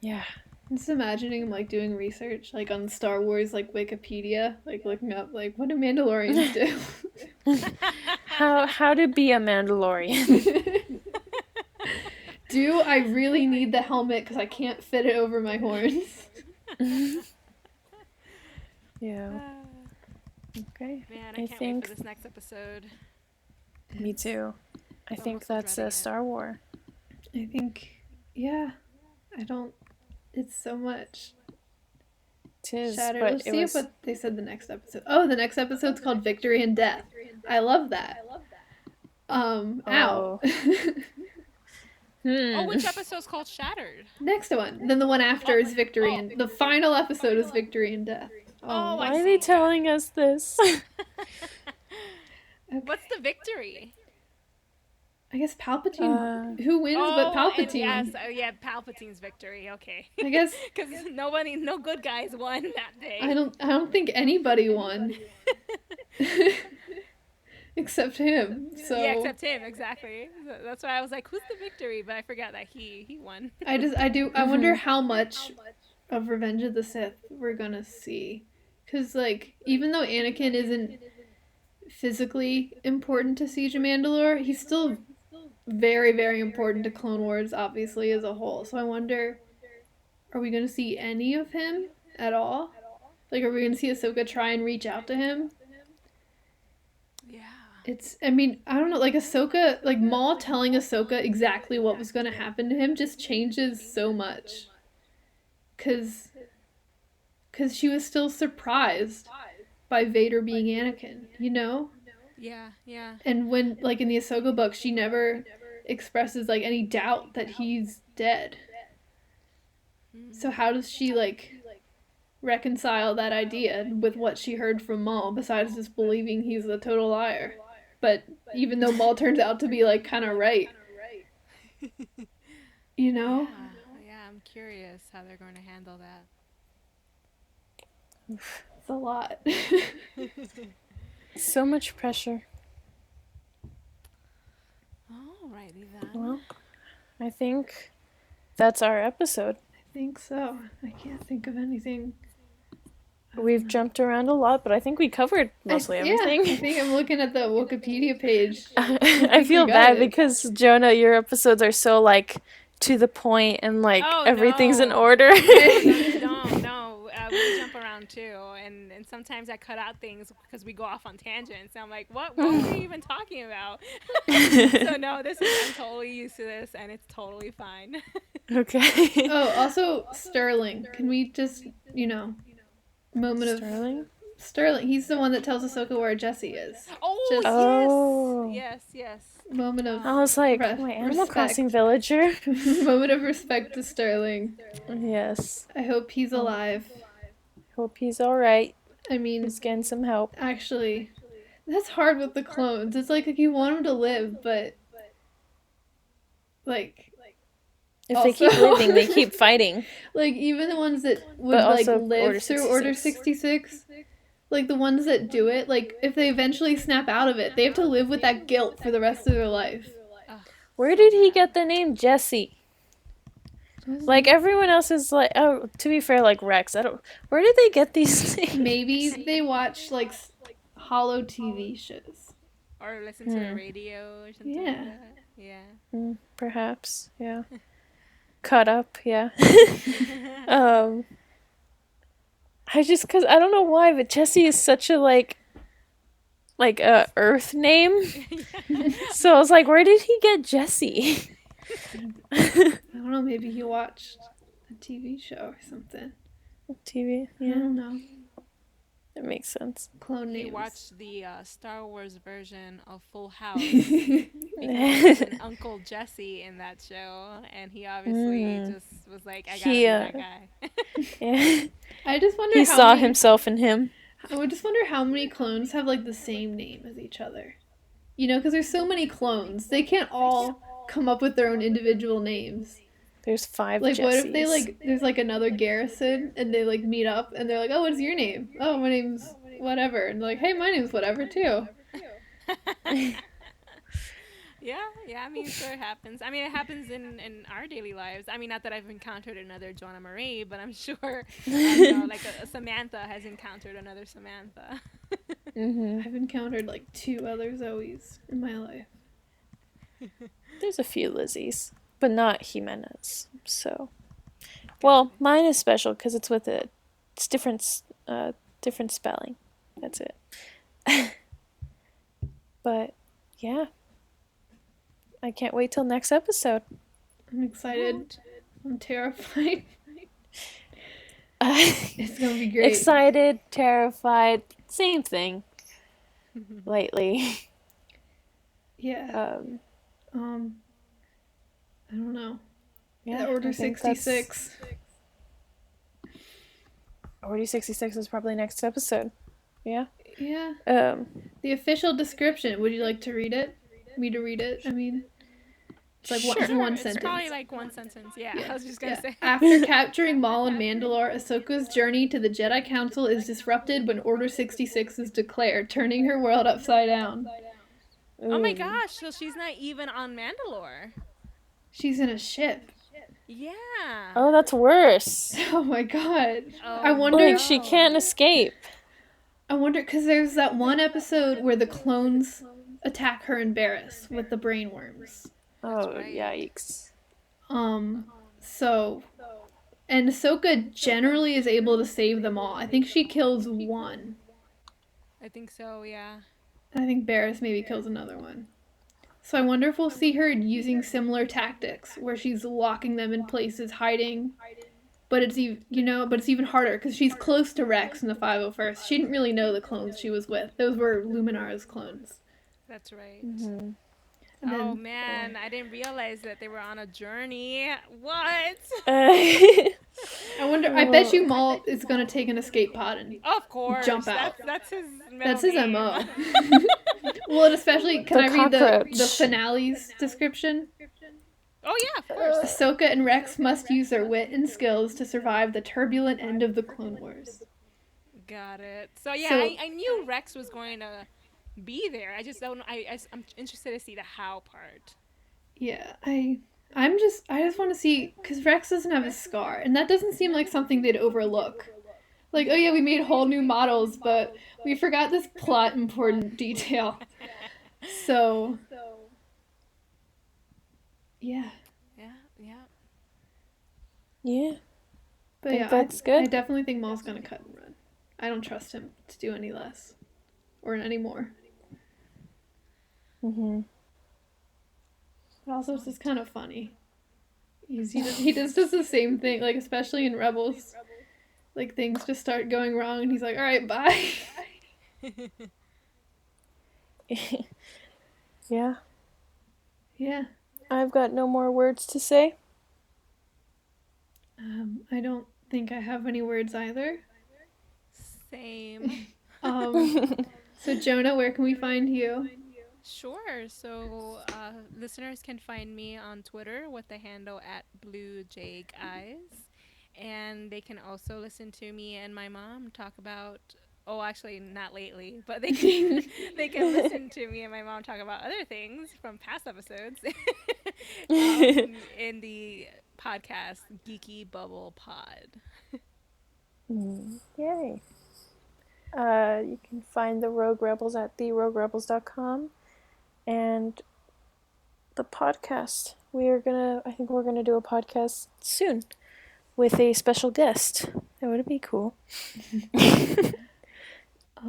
[SPEAKER 3] Yeah.
[SPEAKER 2] I'm just imagining him like doing research, like on Star Wars, like Wikipedia, like looking up, like what do Mandalorians do?
[SPEAKER 3] How to be a Mandalorian.
[SPEAKER 2] Do I really need the helmet because I can't fit it over my horns?
[SPEAKER 3] Yeah. Okay.
[SPEAKER 4] Man,
[SPEAKER 3] I
[SPEAKER 4] I can't wait
[SPEAKER 3] think
[SPEAKER 4] for this next episode.
[SPEAKER 3] me too. I
[SPEAKER 4] I'm
[SPEAKER 3] think
[SPEAKER 4] also
[SPEAKER 3] that's
[SPEAKER 4] dreading
[SPEAKER 3] a
[SPEAKER 4] it.
[SPEAKER 3] Star Wars.
[SPEAKER 2] I think, yeah, I don't. It's so much.
[SPEAKER 3] It is,
[SPEAKER 2] Shattered.
[SPEAKER 3] but
[SPEAKER 2] Let's
[SPEAKER 3] it
[SPEAKER 2] see
[SPEAKER 3] was.
[SPEAKER 2] what they said the next episode. Oh, the next episode's called Victory and Death. I love that. Ow.
[SPEAKER 3] Oh.
[SPEAKER 4] Oh, which episode's called Shattered?
[SPEAKER 2] Next one. Then the one after is Victory and the final episode is Victory and Death.
[SPEAKER 4] Oh,
[SPEAKER 3] Why
[SPEAKER 4] I
[SPEAKER 3] are they
[SPEAKER 4] see.
[SPEAKER 3] telling us this?
[SPEAKER 4] What's the victory?
[SPEAKER 2] I guess Palpatine. Who wins but
[SPEAKER 4] Oh, and
[SPEAKER 2] Palpatine?
[SPEAKER 4] yes, yeah, Palpatine's victory. Okay.
[SPEAKER 2] I guess
[SPEAKER 4] Because no good guys won that day.
[SPEAKER 2] I don't think anybody won. Except him. So
[SPEAKER 4] Yeah, except him, exactly. So that's why I was like, who's the victory? But I forgot that he won.
[SPEAKER 2] I wonder how much of Revenge of the Sith we're gonna see. Cause like, even though Anakin isn't physically important to Siege of Mandalore, he's still very, very important to Clone Wars, obviously, as a whole. So I wonder, are we gonna see any of him at all? Like, are we gonna see Ahsoka try and reach out to him?
[SPEAKER 4] Yeah.
[SPEAKER 2] I mean, I don't know, like Ahsoka, like Maul telling Ahsoka exactly what was going to happen to him just changes so much. Cause she was still surprised by Vader being Anakin, you know?
[SPEAKER 4] Yeah, yeah.
[SPEAKER 2] And when, like in the Ahsoka book, she never expresses like any doubt that he's dead. So how does she like reconcile that idea with what she heard from Maul besides just believing he's a total liar? But even though Maul turns out to be like kind of right, you know?
[SPEAKER 4] Yeah, I'm curious how they're going to handle that.
[SPEAKER 2] It's a lot.
[SPEAKER 3] So much pressure.
[SPEAKER 4] Alrighty then.
[SPEAKER 3] Well, I think that's our episode.
[SPEAKER 2] I think so. I can't think of anything.
[SPEAKER 3] We've jumped around a lot, but I think we covered mostly everything.
[SPEAKER 2] Yeah, I think I'm looking at the Wikipedia page.
[SPEAKER 3] I feel
[SPEAKER 2] We got
[SPEAKER 3] bad
[SPEAKER 2] it.
[SPEAKER 3] because Jonah, your episodes are so like to the point and like everything's in order.
[SPEAKER 4] No, we jump around too, and sometimes I cut out things because we go off on tangents. And I'm like, what were we even talking about? So no, I'm totally used to this, and it's totally fine.
[SPEAKER 3] Okay.
[SPEAKER 2] Oh, also Sterling. Can we just, moment of Sterling? He's the one that tells Ahsoka where Jesse is.
[SPEAKER 4] Oh,
[SPEAKER 2] Just-
[SPEAKER 4] yes.
[SPEAKER 2] Moment of
[SPEAKER 3] I was like,
[SPEAKER 2] Re-
[SPEAKER 3] wait, Animal
[SPEAKER 2] respect.
[SPEAKER 3] Crossing villager?
[SPEAKER 2] moment of respect to Sterling.
[SPEAKER 3] Yes.
[SPEAKER 2] I hope he's alive.
[SPEAKER 3] Hope he's alright.
[SPEAKER 2] I mean,
[SPEAKER 3] He's getting some help.
[SPEAKER 2] actually, that's hard with the clones. It's like you want them to live, but like
[SPEAKER 3] If they keep
[SPEAKER 2] also-
[SPEAKER 3] living, they keep fighting.
[SPEAKER 2] like even the ones that would
[SPEAKER 3] But
[SPEAKER 2] like
[SPEAKER 3] also
[SPEAKER 2] live
[SPEAKER 3] Order
[SPEAKER 2] through Order 66, like the ones that do it, like if they eventually snap out of it, they have to live with that guilt for the rest of their life.
[SPEAKER 3] Where did he get the name Jesse? Like everyone else is like, oh, to be fair, like Rex. Where did they get these names?
[SPEAKER 2] Maybe they watch like hollow TV shows.
[SPEAKER 4] Or listen to the radio or something like
[SPEAKER 2] Yeah.
[SPEAKER 4] that. Yeah.
[SPEAKER 3] Perhaps, yeah. Cut up, yeah. Cause I don't know why, but Jesse is such a like a Earth name. So I was like, where did he get Jesse?
[SPEAKER 2] I don't know, maybe he watched a TV show or something.
[SPEAKER 3] TV,
[SPEAKER 2] I
[SPEAKER 3] yeah.
[SPEAKER 2] don't know.
[SPEAKER 3] makes sense.
[SPEAKER 2] Clone
[SPEAKER 4] He
[SPEAKER 2] names.
[SPEAKER 4] watched the Star Wars version of Full House because there's an Uncle Jesse in that show, and he obviously just was like, I gotta be that guy.
[SPEAKER 3] Yeah.
[SPEAKER 2] I just wonder
[SPEAKER 3] He
[SPEAKER 2] how
[SPEAKER 3] saw
[SPEAKER 2] many,
[SPEAKER 3] himself in him.
[SPEAKER 2] I would just wonder how many clones have like the same name as each other. You know, because there's so many clones, they can't all come up with their own individual names.
[SPEAKER 3] There's 5
[SPEAKER 2] Like, what if they
[SPEAKER 3] Jessies.
[SPEAKER 2] like there's like another Garrison and they like meet up and they're like, oh, what's your name? Oh, my name's whatever. And they're like, hey, my name's whatever too.
[SPEAKER 4] Yeah, I mean, sure it happens. I mean, it happens in our daily lives. I mean, not that I've encountered another Joanna Marie, but I'm sure, like a Samantha has encountered another Samantha.
[SPEAKER 2] I've encountered like 2 other Zoes in my life.
[SPEAKER 3] There's a few Lizzies, but not Jimenez. So, well, mine is special because it's with it's different spelling. That's it. But yeah, I can't wait till next episode.
[SPEAKER 2] I'm excited. I'm terrified. It's gonna be great.
[SPEAKER 3] Excited, terrified, same thing. Lately.
[SPEAKER 2] Yeah. I don't know.
[SPEAKER 3] Yeah,
[SPEAKER 2] Order
[SPEAKER 3] I think
[SPEAKER 2] 66.
[SPEAKER 3] Order 66 is probably next episode. Yeah.
[SPEAKER 2] Yeah. The official description. Would you like to read it? Me to read it? I mean, it's like one sentence.
[SPEAKER 4] It's probably like one sentence. Yeah, I was just gonna say.
[SPEAKER 2] After capturing Maul and Mandalore, Ahsoka's journey to the Jedi Council is disrupted when Order 66 is declared, turning her world upside down.
[SPEAKER 4] Oh my gosh! So she's not even on Mandalore.
[SPEAKER 2] She's in a ship.
[SPEAKER 4] Yeah.
[SPEAKER 3] Oh, that's worse.
[SPEAKER 2] Oh my god.
[SPEAKER 4] Oh,
[SPEAKER 2] I wonder.
[SPEAKER 3] Like, she can't escape.
[SPEAKER 2] I wonder, because there's that one episode where the clones attack her and Barriss with the brain worms.
[SPEAKER 3] Oh,
[SPEAKER 4] right.
[SPEAKER 3] yikes.
[SPEAKER 2] So, and Ahsoka generally is able to save them all. I think she kills one.
[SPEAKER 4] I think so. Yeah.
[SPEAKER 2] I think Barriss maybe kills another one. So I wonder if we'll see her using similar tactics, where she's locking them in places, hiding. But it's even harder because she's close to Rex in the 501st. She didn't really know the clones she was with. Those were Luminara's clones.
[SPEAKER 4] That's right.
[SPEAKER 3] Mm-hmm.
[SPEAKER 4] Oh man, I didn't realize that they were on a journey. What?
[SPEAKER 2] I wonder. I bet you Maul is gonna take an escape pod and
[SPEAKER 4] Of course.
[SPEAKER 2] jump out.
[SPEAKER 4] That's his.
[SPEAKER 2] That's his
[SPEAKER 4] name.
[SPEAKER 2] MO. Well, and especially, can
[SPEAKER 3] The
[SPEAKER 2] I read the
[SPEAKER 3] cockroach.
[SPEAKER 2] finale's description?
[SPEAKER 4] Oh yeah, of course.
[SPEAKER 2] Ahsoka and Rex must use their wit and skills to survive the turbulent end of the Clone Wars.
[SPEAKER 4] Got it. So yeah,
[SPEAKER 2] So-
[SPEAKER 4] I knew Rex was going to be there. I just don't. I'm interested to see the how part.
[SPEAKER 2] Yeah, I just want to see, because Rex doesn't have a scar, and that doesn't seem like something they'd overlook. Like, oh yeah, we made whole new models, but we forgot this plot important detail. So, yeah.
[SPEAKER 4] Yeah.
[SPEAKER 3] Yeah.
[SPEAKER 2] But
[SPEAKER 3] Think
[SPEAKER 2] yeah,
[SPEAKER 3] that's
[SPEAKER 2] I
[SPEAKER 3] good?
[SPEAKER 2] definitely think Maul's gonna cut and run. I don't trust him to do any less. Or any more.
[SPEAKER 3] Mm-hmm.
[SPEAKER 2] But also, it's just kind of funny. He just does the same thing, like, especially in Rebels. Like, things just start going wrong, and he's like, alright, bye.
[SPEAKER 3] Yeah.
[SPEAKER 2] Yeah.
[SPEAKER 3] I've got no more words to say.
[SPEAKER 2] I don't think I have any words either.
[SPEAKER 4] Same.
[SPEAKER 2] So Jonah, where can we find you?
[SPEAKER 4] Sure. So listeners can find me on Twitter with the handle @BlueJakeEyes. And they can also listen to me and my mom talk about, oh, actually not lately, but they can listen to me and my mom talk about other things from past episodes in the podcast Geeky Bubble Pod.
[SPEAKER 3] Yay. You can find the Rogue Rebels at theroguerebels.com and the podcast. I think we're gonna do a podcast soon with a special guest. That would be cool.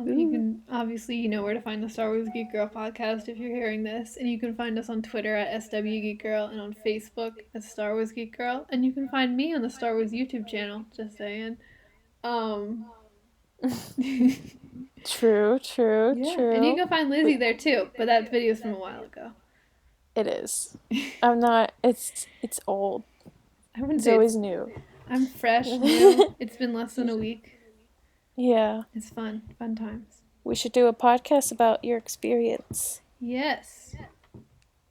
[SPEAKER 2] You can, obviously, you know where to find the Star Wars Geek Girl podcast if you're hearing this. And you can find us on Twitter at SW Geek Girl and on Facebook as Star Wars Geek Girl. And you can find me on the Star Wars YouTube channel, just saying.
[SPEAKER 3] True.
[SPEAKER 2] Yeah. And you can find Lizzy there too, but that video's from a while ago.
[SPEAKER 3] It is. I'm not. It's old.
[SPEAKER 2] I wouldn't say
[SPEAKER 3] Zoe's new.
[SPEAKER 2] I'm fresh, new. It's been less than a week.
[SPEAKER 3] Yeah.
[SPEAKER 2] It's fun times.
[SPEAKER 3] We should do a podcast about your experience.
[SPEAKER 2] Yes.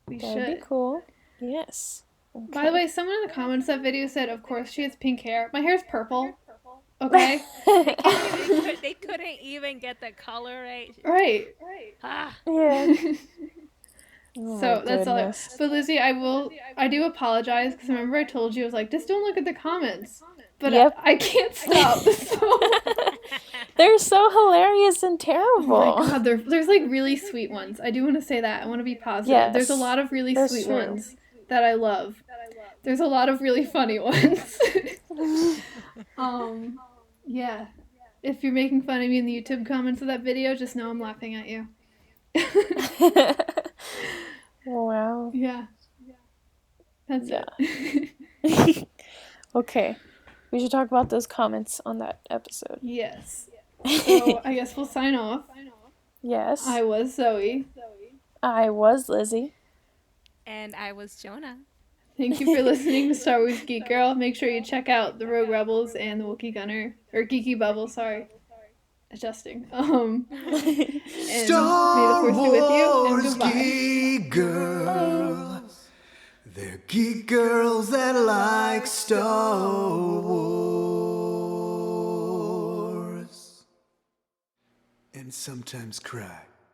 [SPEAKER 2] We
[SPEAKER 3] That'd
[SPEAKER 2] should.
[SPEAKER 3] be cool. Yes. Okay.
[SPEAKER 2] By the way, someone in the comments of that video said, of course she has pink hair. My hair's purple. Okay?
[SPEAKER 4] They couldn't even get the color right.
[SPEAKER 2] Right.
[SPEAKER 4] Ah.
[SPEAKER 3] Yeah. Oh
[SPEAKER 2] So
[SPEAKER 3] my
[SPEAKER 2] that's all.
[SPEAKER 3] goodness.
[SPEAKER 2] But Lizzy, I do apologize because remember I told you I was like, just don't look at the comments. But
[SPEAKER 3] Yep.
[SPEAKER 2] I can't stop. So.
[SPEAKER 3] They're so hilarious and terrible.
[SPEAKER 2] Oh my god, there's like really sweet ones. I do want to say that. I want to be positive.
[SPEAKER 3] Yes,
[SPEAKER 2] there's a lot of really
[SPEAKER 3] that's
[SPEAKER 2] sweet
[SPEAKER 3] true.
[SPEAKER 2] ones that I love. There's a lot of really funny ones. Yeah. If you're making fun of me in the YouTube comments of that video, just know I'm laughing at you.
[SPEAKER 3] Wow.
[SPEAKER 2] Yeah. That's it.
[SPEAKER 3] Okay. We should talk about those comments on that episode.
[SPEAKER 2] Yes. So I guess we'll sign off.
[SPEAKER 3] Yes.
[SPEAKER 2] I was Zoe.
[SPEAKER 3] I was Lizzy.
[SPEAKER 4] And I was Jonah.
[SPEAKER 2] Thank you for listening to Star Wars Geek Girl. Make sure you check out the Rogue Rebels and the Wookiee Gunner. Or geekybubble, sorry. Adjusting. And
[SPEAKER 1] Star
[SPEAKER 2] may the Force be with you, and
[SPEAKER 1] Wars
[SPEAKER 2] goodbye.
[SPEAKER 1] geek girls. They're geek girls that like Star Wars. And sometimes cry.